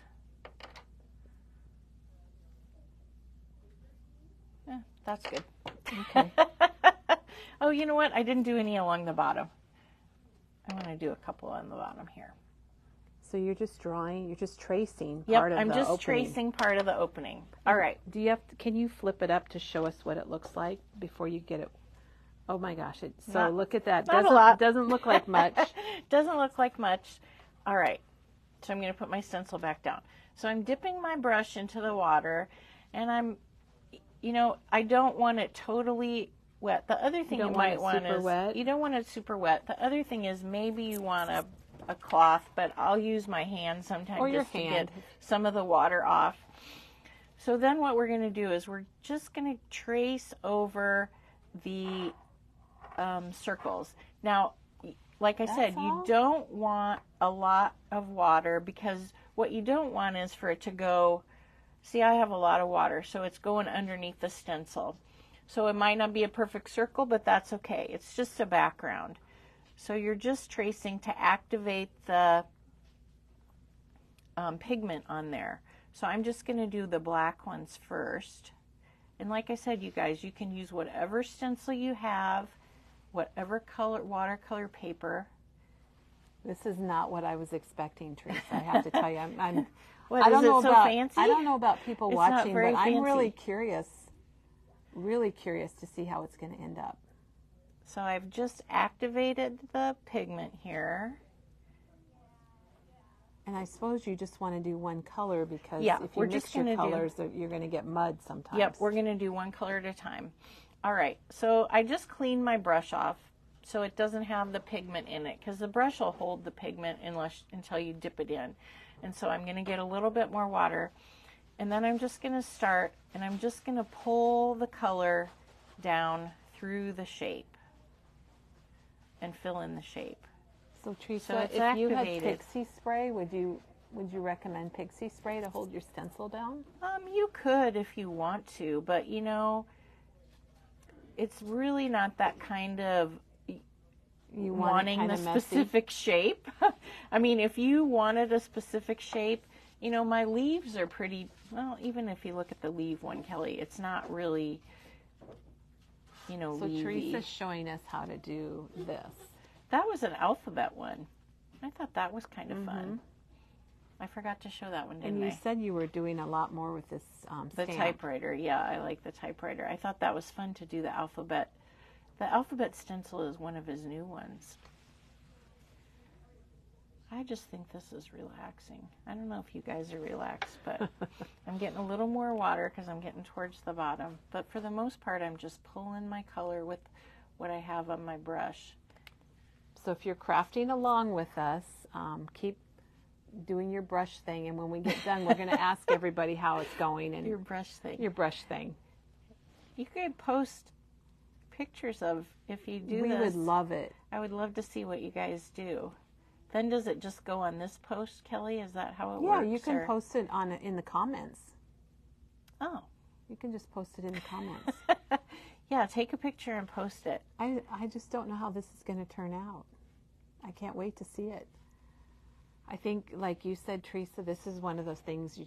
that's good. Okay. Oh, you know what? I didn't do any along the bottom. I want to do a couple on the bottom here. So you're just drawing, you're just tracing Yep, part of the I'm just opening. tracing part of the opening. All right. Do you have to, can you flip it up to show us what it looks like before you get it? Oh my gosh. Look at that. Not a lot. Doesn't look like much. Doesn't look like much. All right. So I'm going to put my stencil back down. So I'm dipping my brush into the water, and I don't want it totally wet. The other thing you might want is wet? You don't want it super wet. The other thing is maybe you want a cloth, but I'll use my hand sometimes or your just to hand. get some of the water off. So then what we're going to do is we're just going to trace over the circles. Now, like I said, you don't want a lot of water, because what you don't want is for it to go, see, I have a lot of water, so it's going underneath the stencil. So it might not be a perfect circle, but that's okay. It's just a background. So you're just tracing to activate the pigment on there. So I'm just going to do the black ones first. And like I said, you guys, you can use whatever stencil you have, whatever color, watercolor paper. This is not what I was expecting, Teresa. I have to tell you, What, I don't know about fancy? I don't know about people It's watching, not very but I'm fancy. really curious to see how it's going to end up. So I've just activated the pigment here. And I suppose you just want to do 1 color, because if you mix your colors, you're going to get mud sometimes. Yep, we're going to do 1 color at a time. All right, so I just cleaned my brush off so it doesn't have the pigment in it, because the brush will hold the pigment until you dip it in. And so I'm going to get a little bit more water, and then I'm just going to start, and I'm just going to pull the color down through the shape and fill in the shape. So Teresa, if you had pixie spray, would you recommend pixie spray to hold your stencil down? You could if you want to, but it's really not that kind of you wanting the specific shape. I mean, if you wanted a specific shape, my leaves are pretty, well, even if you look at the leaf one, Kelly, it's not really, So leafy. Teresa's showing us how to do this. That was an alphabet one. I thought that was kind of fun. I forgot to show that one, didn't I? And you said you were doing a lot more with this the stamp. typewriter. Yeah, I like the typewriter. I thought that was fun to do the alphabet. The alphabet stencil is one of his new ones. I just think this is relaxing. I don't know if you guys are relaxed, but I'm getting a little more water because I'm getting towards the bottom. But for the most part, I'm just pulling my color with what I have on my brush. So if you're crafting along with us, keep doing your brush thing, and when we get done, we're going to ask everybody how it's going. And Your brush thing. Your brush thing. You could post pictures of if you do We this. would love it. I would love to see what you guys do. Then does it just go on this post, Kelly? Is that how it works? Yeah, you can post it in the comments. Oh. You can just post it in the comments. Yeah, take a picture and post it. I just don't know how this is going to turn out. I can't wait to see it. I think, like you said, Teresa, this is one of those things you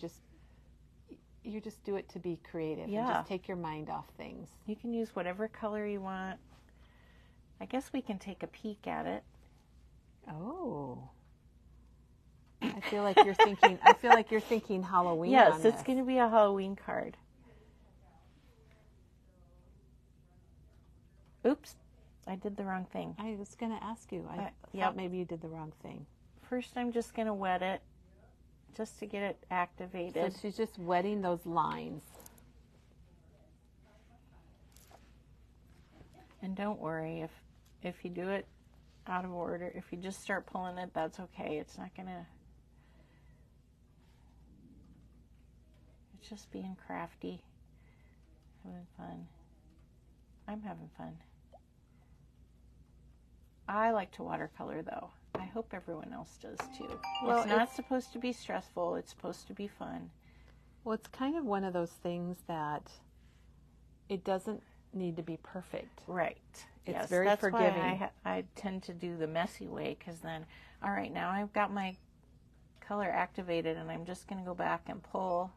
just do it to be creative. Yeah. And just take your mind off things. You can use whatever color you want. I guess we can take a peek at it. Oh. I feel like you're thinking. I feel like you're thinking Halloween. Yes, on it's this. going to be a Halloween card. Oops, I did the wrong thing. I was going to ask you. I yep. thought maybe you did the wrong thing. First, I'm just going to wet it, just to get it activated. So she's just wetting those lines. And don't worry if you do it out of order. If you just start pulling it, that's okay. It's not gonna. It's just being crafty, having fun. I'm having fun. I like to watercolor though. I hope everyone else does too. Well, it's not supposed to be stressful. It's supposed to be fun. Well, it's kind of one of those things that it doesn't need to be perfect. Right. It's very forgiving. Why I tend to do the messy way, because then, all right, now I've got my color activated and I'm just going to go back and pull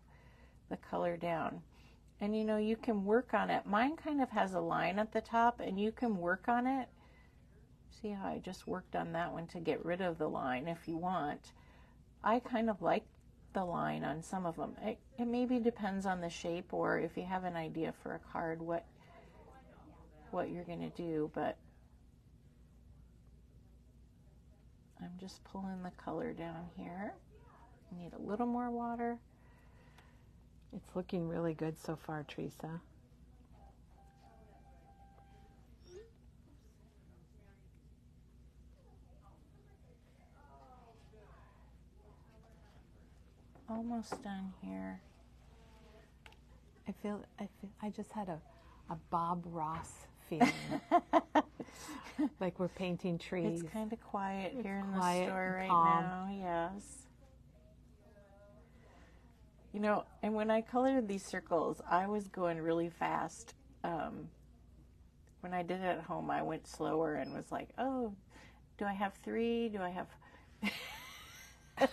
the color down. And you know, you can work on it. Mine kind of has a line at the top and you can work on it. See how I just worked on that one to get rid of the line if you want. I kind of like the line on some of them. It maybe depends on the shape, or if you have an idea for a card what you're going to do, but I'm just pulling the color down here. I need a little more water. It's looking really good so far, Teresa. Almost done here. I just had a Bob Ross feeling. Like we're painting trees. It's kind of quiet here in the store right calm. now, yes. You know, and when I colored these circles, I was going really fast. When I did it at home, I went slower and was like, oh, do I have 3? Do I have...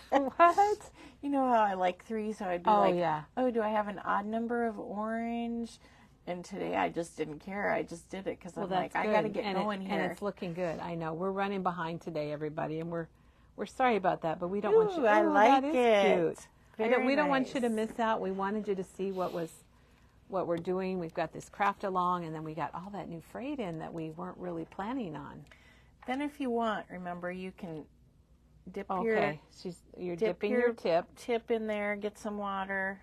What? You know how I like 3, so I'd be oh, do I have an odd number of orange? And today I just didn't care. I just did it because I'm like, I got to get going here. And it's looking good. I know. We're running behind today, everybody, and we're sorry about that, but we don't want you... I like it. We don't want you to miss out. We wanted you to see what we're doing. We've got this craft along, and then we got all that new freight in that we weren't really planning on. Then if you want, remember, you can dip you're dipping your tip in there, get some water,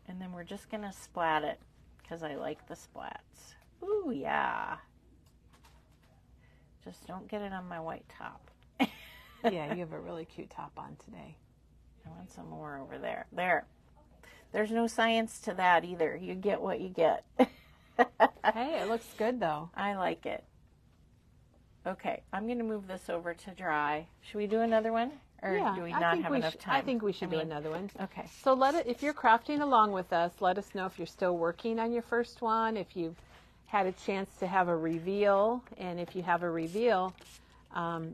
and then we're just gonna splat it because I like the splats. Ooh, yeah. Just don't get it on my white top. Yeah, you have a really cute top on today. I want some more over there. There's no science to that either. You get what you get. Hey, it looks good though. I like it. Okay, I'm going to move this over to dry. Should we do another one? Or do we not have enough time? I think we should do another one. Okay. So if you're crafting along with us, let us know if you're still working on your first one, if you've had a chance to have a reveal. And if you have a reveal,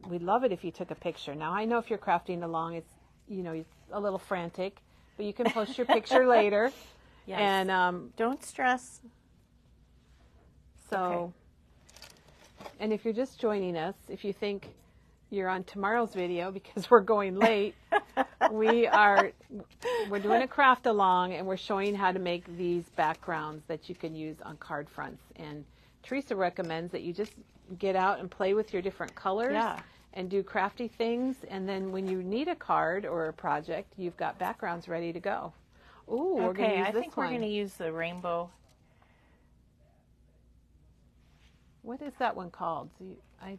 we'd love it if you took a picture. Now, I know if you're crafting along, it's a little frantic, but you can post your picture later. Yes. And don't stress. So... Okay. And if you're just joining us, if you think you're on tomorrow's video because we're going late, we're doing a craft along and we're showing how to make these backgrounds that you can use on card fronts. And Teresa recommends that you just get out and play with your different colors and do crafty things. And then when you need a card or a project, you've got backgrounds ready to go. Ooh, we're going to use this one. I think we're going to use the rainbow. What is that one called? I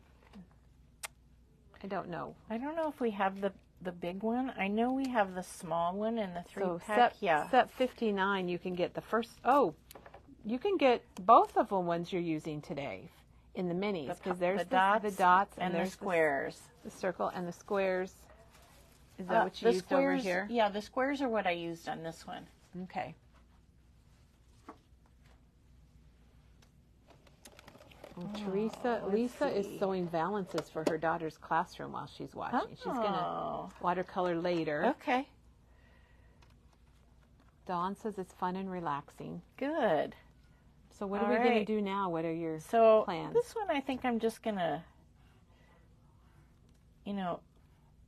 don't know. I don't know if we have the big one. I know we have the small one and the 3-pack. Set 59, you can get the first. Oh, you can get both of the ones you're using today in the minis because there's the dots and the squares. The circle and the squares. Is that what you used over here? Yeah, the squares are what I used on this one. Okay. Lisa is sewing valances for her daughter's classroom while she's watching. She's going to watercolor later. Okay. Dawn says it's fun and relaxing. Good. So what are we going to do now? What are your plans? This one I think I'm just going to,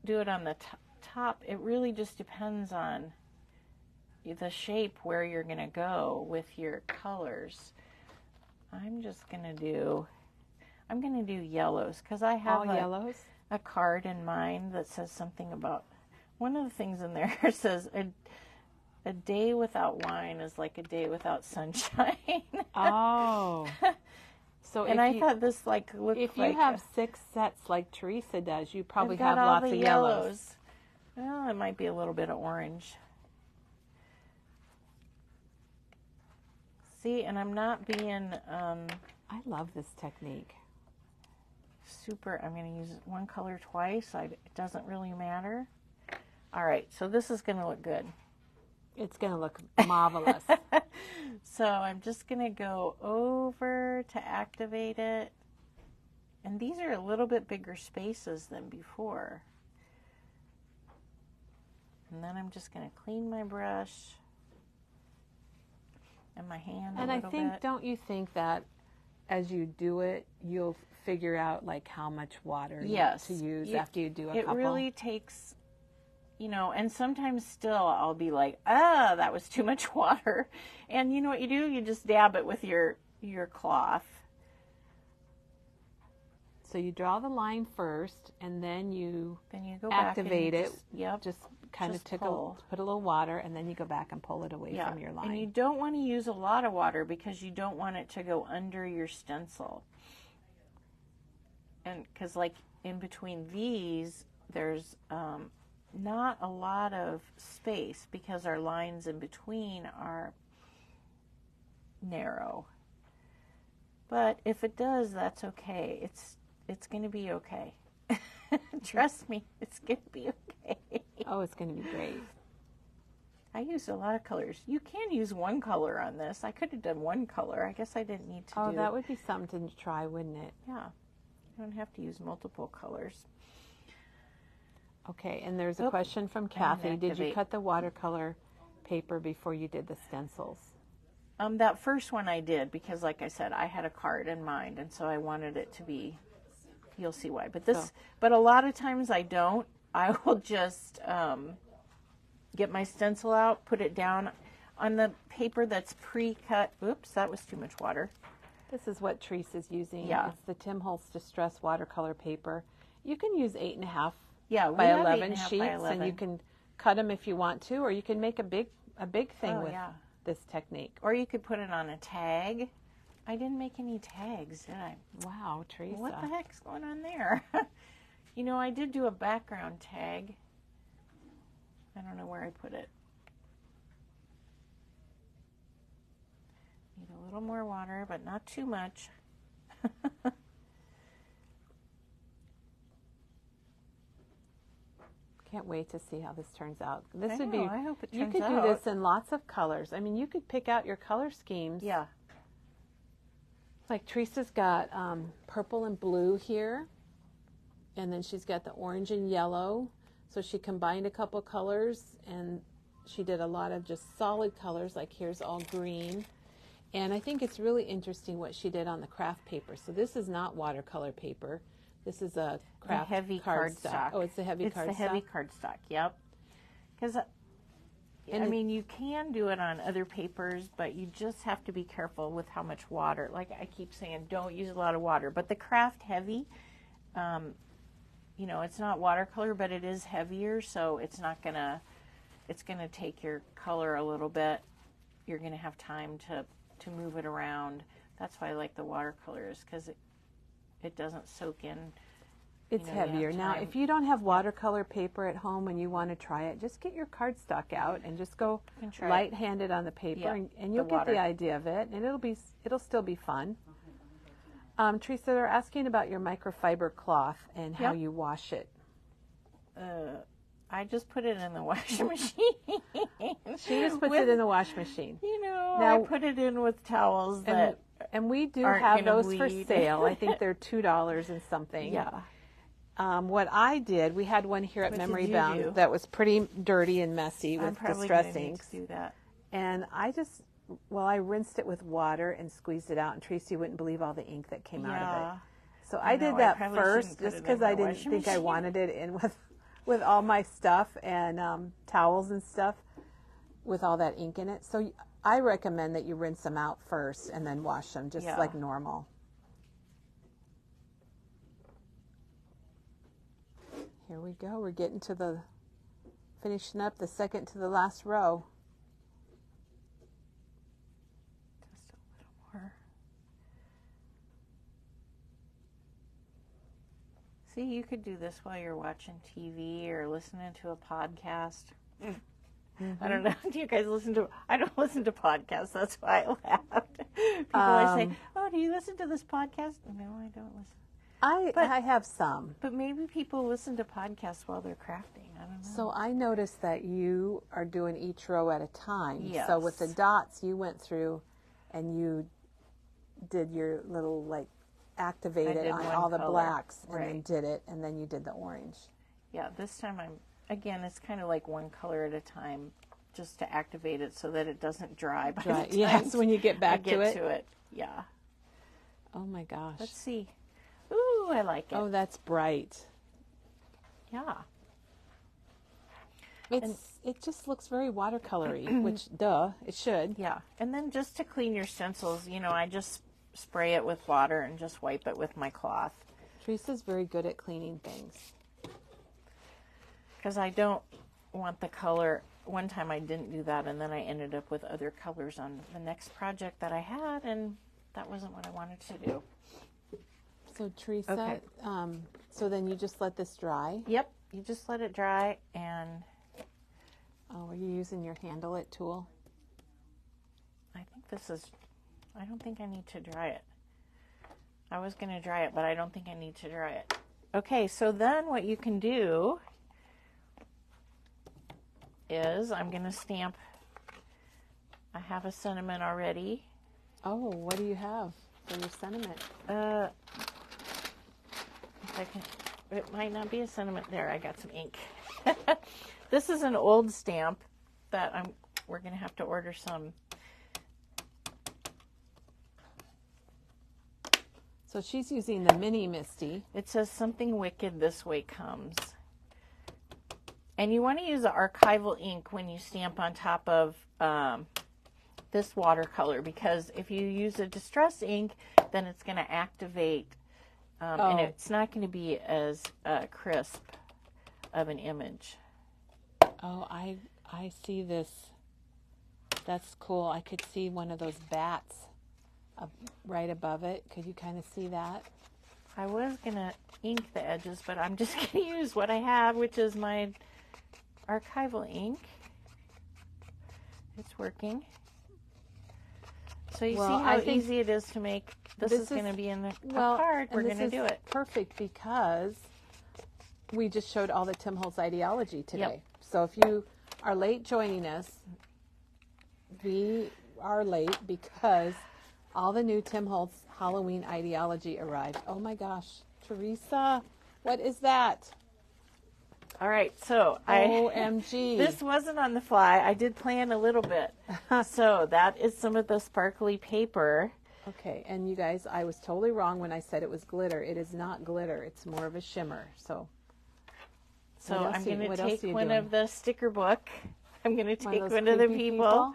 do it on the top. It really just depends on the shape where you're going to go with your colors. I'm going to do yellows because I have a card in mind that says something about, one of the things in there says a day without wine is like a day without sunshine. Oh. So and I thought this like looked if like you have 6 sets like Teresa does, you probably I've got have all lots the of yellows. Well, it might be a little bit of orange. See, and I'm not being I love this technique. super. I'm going to use one color twice. It doesn't really matter. All right, so this is going to look good. It's going to look marvelous. So I'm just going to go over to activate it. And these are a little bit bigger spaces than before. And then I'm just going to clean my brush and my hand And a I little think, bit. don't you think that as you do it, you'll figure out like how much water to use after you do a couple? It really takes, you know, and sometimes still I'll be like, that was too much water. And you know what you do? You just dab it with your cloth. So you draw the line first, and then you go activate back it. Yep. Just kind of Just put a little water, and then you go back and pull it away from your line. And you don't want to use a lot of water because you don't want it to go under your stencil. And because like in between these, there's not a lot of space because our lines in between are narrow. But if it does, that's okay. It's going to be okay. Trust me, it's going to be okay. Oh, it's going to be great. I used a lot of colors. You can use one color on this. I could have done one color. I guess I didn't need to Oh, that would be something to try, wouldn't it? Yeah. You don't have to use multiple colors. Okay, and there's a question from Kathy. Did you activate. cut the watercolor paper before you did the stencils? That first one I did because, like I said, I had a card in mind, and so I wanted it to be. You'll see why. But a lot of times I don't. I will just get my stencil out, put it down on the paper that's pre-cut. Oops, that was too much water. This is what Teresa's using. Yeah. It's the Tim Holtz Distress watercolor paper. You can use 8.5 we by have 11 8.5 sheets, by 11. and you can cut them if you want to, or you can make a big thing with this technique. Or you could put it on a tag. I didn't make any tags, did I? Wow, Teresa. What the heck's going on there? You know, I did do a background tag. I don't know where I put it. Need a little more water, but not too much. Can't wait to see how this turns out. I hope it turns out. You could do this in lots of colors. I mean, you could pick out your color schemes. Yeah. Like Teresa's got purple and blue here, and then she's got the orange and yellow. So she combined a couple colors, and she did a lot of just solid colors, like here's all green. And I think it's really interesting what she did on the craft paper. So this is not watercolor paper. This is a craft heavy cardstock. Oh, it's the heavy cardstock? It's the heavy cardstock, yep. Because, I mean, you can do it on other papers, but you just have to be careful with how much water. Like I keep saying, don't use a lot of water. But the craft heavy, you know, it's not watercolor, but it is heavier, so it's not gonna, it's gonna take your color a little bit. You're gonna have time to move it around. That's why I like the watercolors, because it doesn't soak in. It's heavier. Now, if you don't have watercolor paper at home and you want to try it, just get your cardstock out and just go light-handed on the paper, and you'll get the idea of it, and it'll still be fun. Teresa, they're asking about your microfiber cloth and how you wash it. I just put it in the washing machine. She just puts it in the wash machine. You know, now, I put it in with towels and we do have those for sale. I think they're $2 and something. Yeah. What I did, we had one here at Memory Bound that was pretty dirty and messy with Distress inks. Do that. And I rinsed it with water and squeezed it out, and Tracy wouldn't believe all the ink that came out of it. So I did that first just because I didn't think I wanted it in with all my stuff and towels and stuff with all that ink in it. So I recommend that you rinse them out first and then wash them just like normal. Here we go. We're getting to finishing up the second to the last row. See, you could do this while you're watching TV or listening to a podcast. I don't know. Do you guys listen to? I don't listen to podcasts. That's why I laughed. People always say, "Oh, do you listen to this podcast?" No, I don't listen. I have some. But maybe people listen to podcasts while they're crafting. I don't know. So I noticed that you are doing each row at a time. Yes. So with the dots, you went through and you did your little like activated on all the blacks and then did it, and then you did the orange. Yeah, this time it's kind of like one color at a time, just to activate it so that it doesn't dry by the time yes, when you get back to it. Yeah. Oh my gosh. Let's see. Ooh, I like it. Oh, that's bright. Yeah. It just looks very watercolory, which it should. Yeah. And then just to clean your stencils, I just spray it with water and just wipe it with my cloth. Teresa's very good at cleaning things. Because I don't want the color. One time I didn't do that, and then I ended up with other colors on the next project that I had, and that wasn't what I wanted to do. So Teresa, so then you just let this dry? Yep. You just let it dry, and... Oh, are you using your handle it tool? I think this is... I don't think I need to dry it. I was going to dry it, but I don't think I need to dry it. Okay, so then what you can do is I'm going to stamp. I have a sentiment already. Oh, what do you have for your sentiment? If I can, it might not be a sentiment there. I got some ink. This is an old stamp that we're going to have to order some. So she's using the mini Misty. It says something wicked this way comes. And you want to use the archival ink when you stamp on top of this watercolor, because if you use a distress ink, then it's going to activate, and it's not going to be as crisp of an image. Oh, I see this. That's cool. I could see one of those bats right above it. Could you kind of see that? I was going to ink the edges, but I'm just going to use what I have, which is my archival ink. It's working. So you see how easy it is to make. This is going to be in the card. We're going to do it. Perfect, because we just showed all the Tim Holtz ideology today. Yep. So if you are late joining us, we are late because all the new Tim Holtz Halloween ideology arrived. Oh my gosh, Teresa, what is that? All right, so OMG. This wasn't on the fly. I did plan a little bit. So that is some of the sparkly paper. Okay, and you guys, I was totally wrong when I said it was glitter. It is not glitter. It's more of a shimmer. So I'm going to take one of the sticker book. I'm going to take one of the people,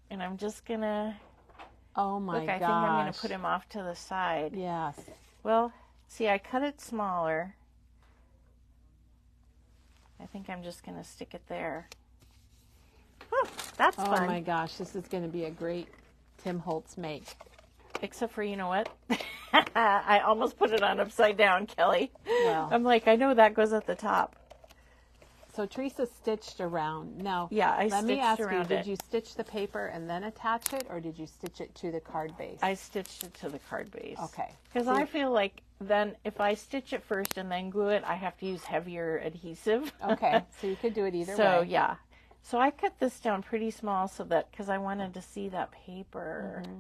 and I'm just going to... Oh my gosh. I think I'm going to put him off to the side. Yes. Well, see, I cut it smaller. I think I'm just going to stick it there. Whew, that's fun. Oh my gosh, this is going to be a great Tim Holtz make. Except for, you know what? I almost put it on upside down, Kelly. Well. I'm like, I know that goes at the top. So Teresa stitched around. Now, yeah, let me ask you, did you stitch the paper and then attach it, or did you stitch it to the card base? I stitched it to the card base. Okay. Because I feel like then if I stitch it first and then glue it, I have to use heavier adhesive. Okay, so you could do it either way. So, yeah. So I cut this down pretty small so that, because I wanted to see that paper. Mm-hmm.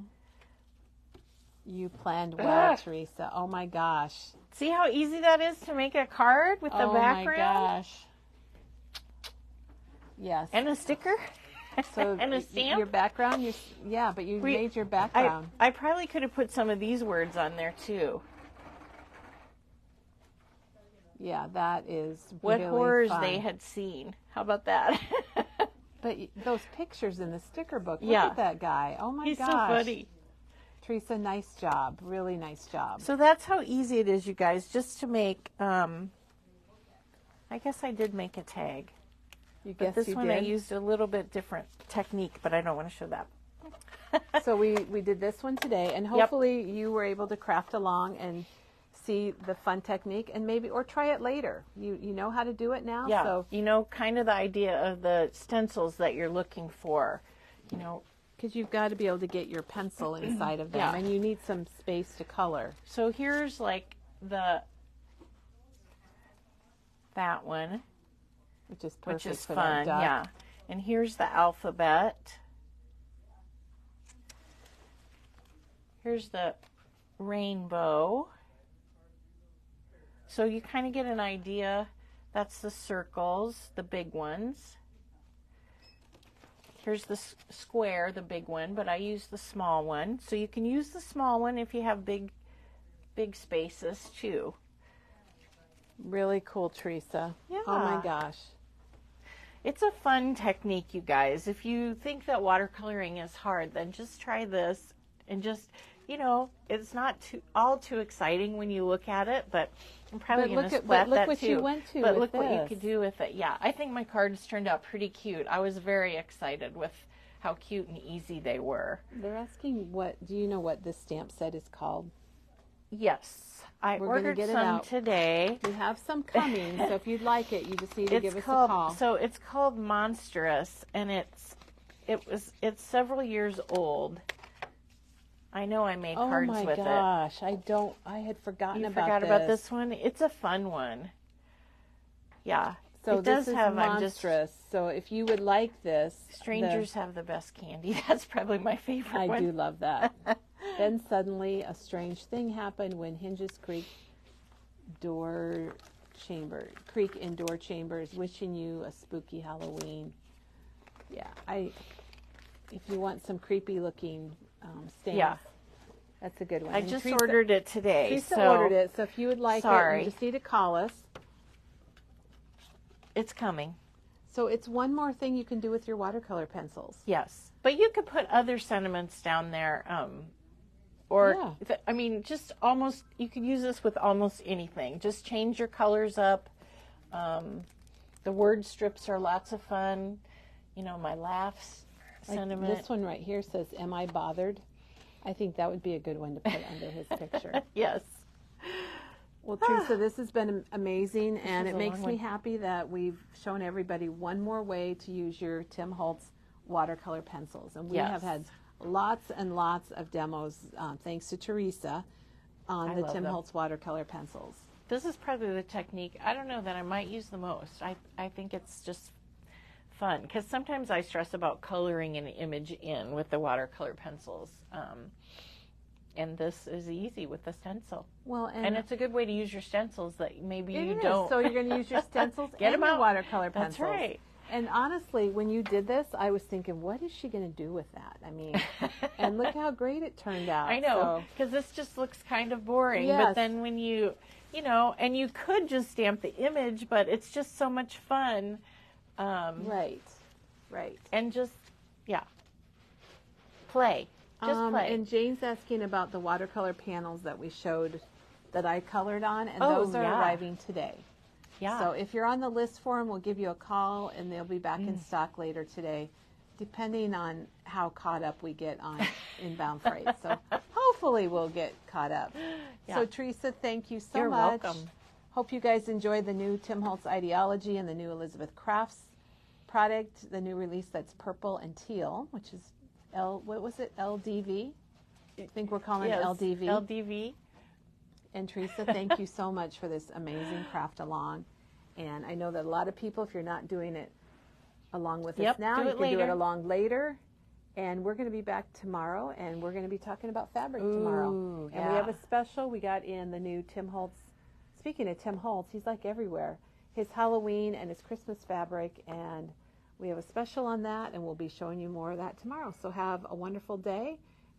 You planned well, Teresa. Oh my gosh. See how easy that is to make a card with the background? Oh my gosh. Yes. And a sticker? So and a stamp? Your background, but you made your background. I probably could have put some of these words on there too. Yeah, that is what really horrors fun. they had seen. How about that? But those pictures in the sticker book, look Yeah. at that guy. Oh my He's gosh. so funny. Teresa, nice job. Really nice job. So that's how easy it is, you guys, just to make, I guess I did make a tag. But this one I used a little bit different technique, but I don't want to show that. So we did this one today, and hopefully you were able to craft along and see the fun technique and maybe, or try it later. You know how to do it now. Yeah, So, you know kind of the idea of the stencils that you're looking for, you know. because you've got to be able to get your pencil inside of them, Yeah. and you need some space to color. So here's like that one, Which is perfect which is for fun, that duck. yeah. And here's the alphabet. Here's the rainbow. So you kind of get an idea. That's the circles, the big ones. Here's the square, the big one, but I use the small one. So you can use the small one if you have big spaces too. Really cool, Teresa. Yeah. Oh my gosh. It's a fun technique, you guys. If you think that watercoloring is hard, then just try this and just, you know, it's not all too exciting when you look at it, but I'm probably going to splat that what too. you went to But with look what you this. could do with it. Yeah, I think my cards turned out pretty cute. I was very excited with how cute and easy they were. They're asking do you know what this stamp set is called? Yes, I We're gonna ordered get it some out. today. We have some coming, so if you'd like it, you just need to give us a call. So it's called Monstrous, and it's several years old. I know I made cards with it. Oh my gosh, I had forgotten You about forgot this. about this one? It's a fun one. Yeah. So it does this is have Monstrous. So if you would like this, Strangers have the best candy. That's probably my favorite I one. do love that. Then suddenly a strange thing happened when Hinges Creek indoor chambers, wishing you a spooky Halloween. Yeah, if you want some creepy looking stamps, Yeah. that's a good one. I And just Teresa ordered it today. Teresa ordered it, so if you would like it, Sorry. you just need to call us. It's coming. So it's one more thing you can do with your watercolor pencils. Yes. But you could put other sentiments down there. Just almost, you could use this with almost anything. Just change your colors up. The word strips are lots of fun. You know, my laughs sentiment. This one right here says, "Am I bothered?" I think that would be a good one to put under his picture. Yes. Well, Teresa, this has been amazing, and is it a makes long me one. happy that we've shown everybody one more way to use your Tim Holtz watercolor pencils. And we Yes. have had lots and lots of demos, thanks to Teresa, on I the love Tim them. Holtz watercolor pencils. This is probably the technique I don't know that I might use the most. I think it's just fun because sometimes I stress about coloring an image in with the watercolor pencils. And this is easy with the stencil. Well, And it's a good way to use your stencils that maybe you it is. don't. So you're going to use your stencils Get and 'em your out. watercolor That's pencils. right. And honestly, when you did this, I was thinking, what is she going to do with that? I mean, and look how great it turned out. I know, So, because this just looks kind of boring. Yes. But then when you know, and you could just stamp the image, but it's just so much fun. right. And just, play. Just play. And Jane's asking about the watercolor panels that we showed that I colored on, and Oh, those are yeah. arriving today. Yeah. So if you're on the list for them, we'll give you a call, and they'll be back in stock later today, depending on how caught up we get on inbound freight. So hopefully we'll get caught up. Yeah. So Teresa, thank you so You're much. welcome. Hope you guys enjoyed the new Tim Holtz Ideology and the new Elizabeth Crafts product, the new release that's purple and teal, which is LDV? I think we're calling it LDV. LDV. And Teresa, thank you so much for this amazing craft along. And I know that a lot of people, if you're not doing it along with us now, do you it can do it later. along later. And we're going to be back tomorrow, and we're going to be talking about fabric tomorrow. Ooh, And we have yeah. a special. We got in the new Tim Holtz. Speaking of Tim Holtz, he's like everywhere. His Halloween and his Christmas fabric, and we have a special on that, and we'll be showing you more of that tomorrow. So have a wonderful day,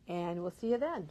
and we'll see you then.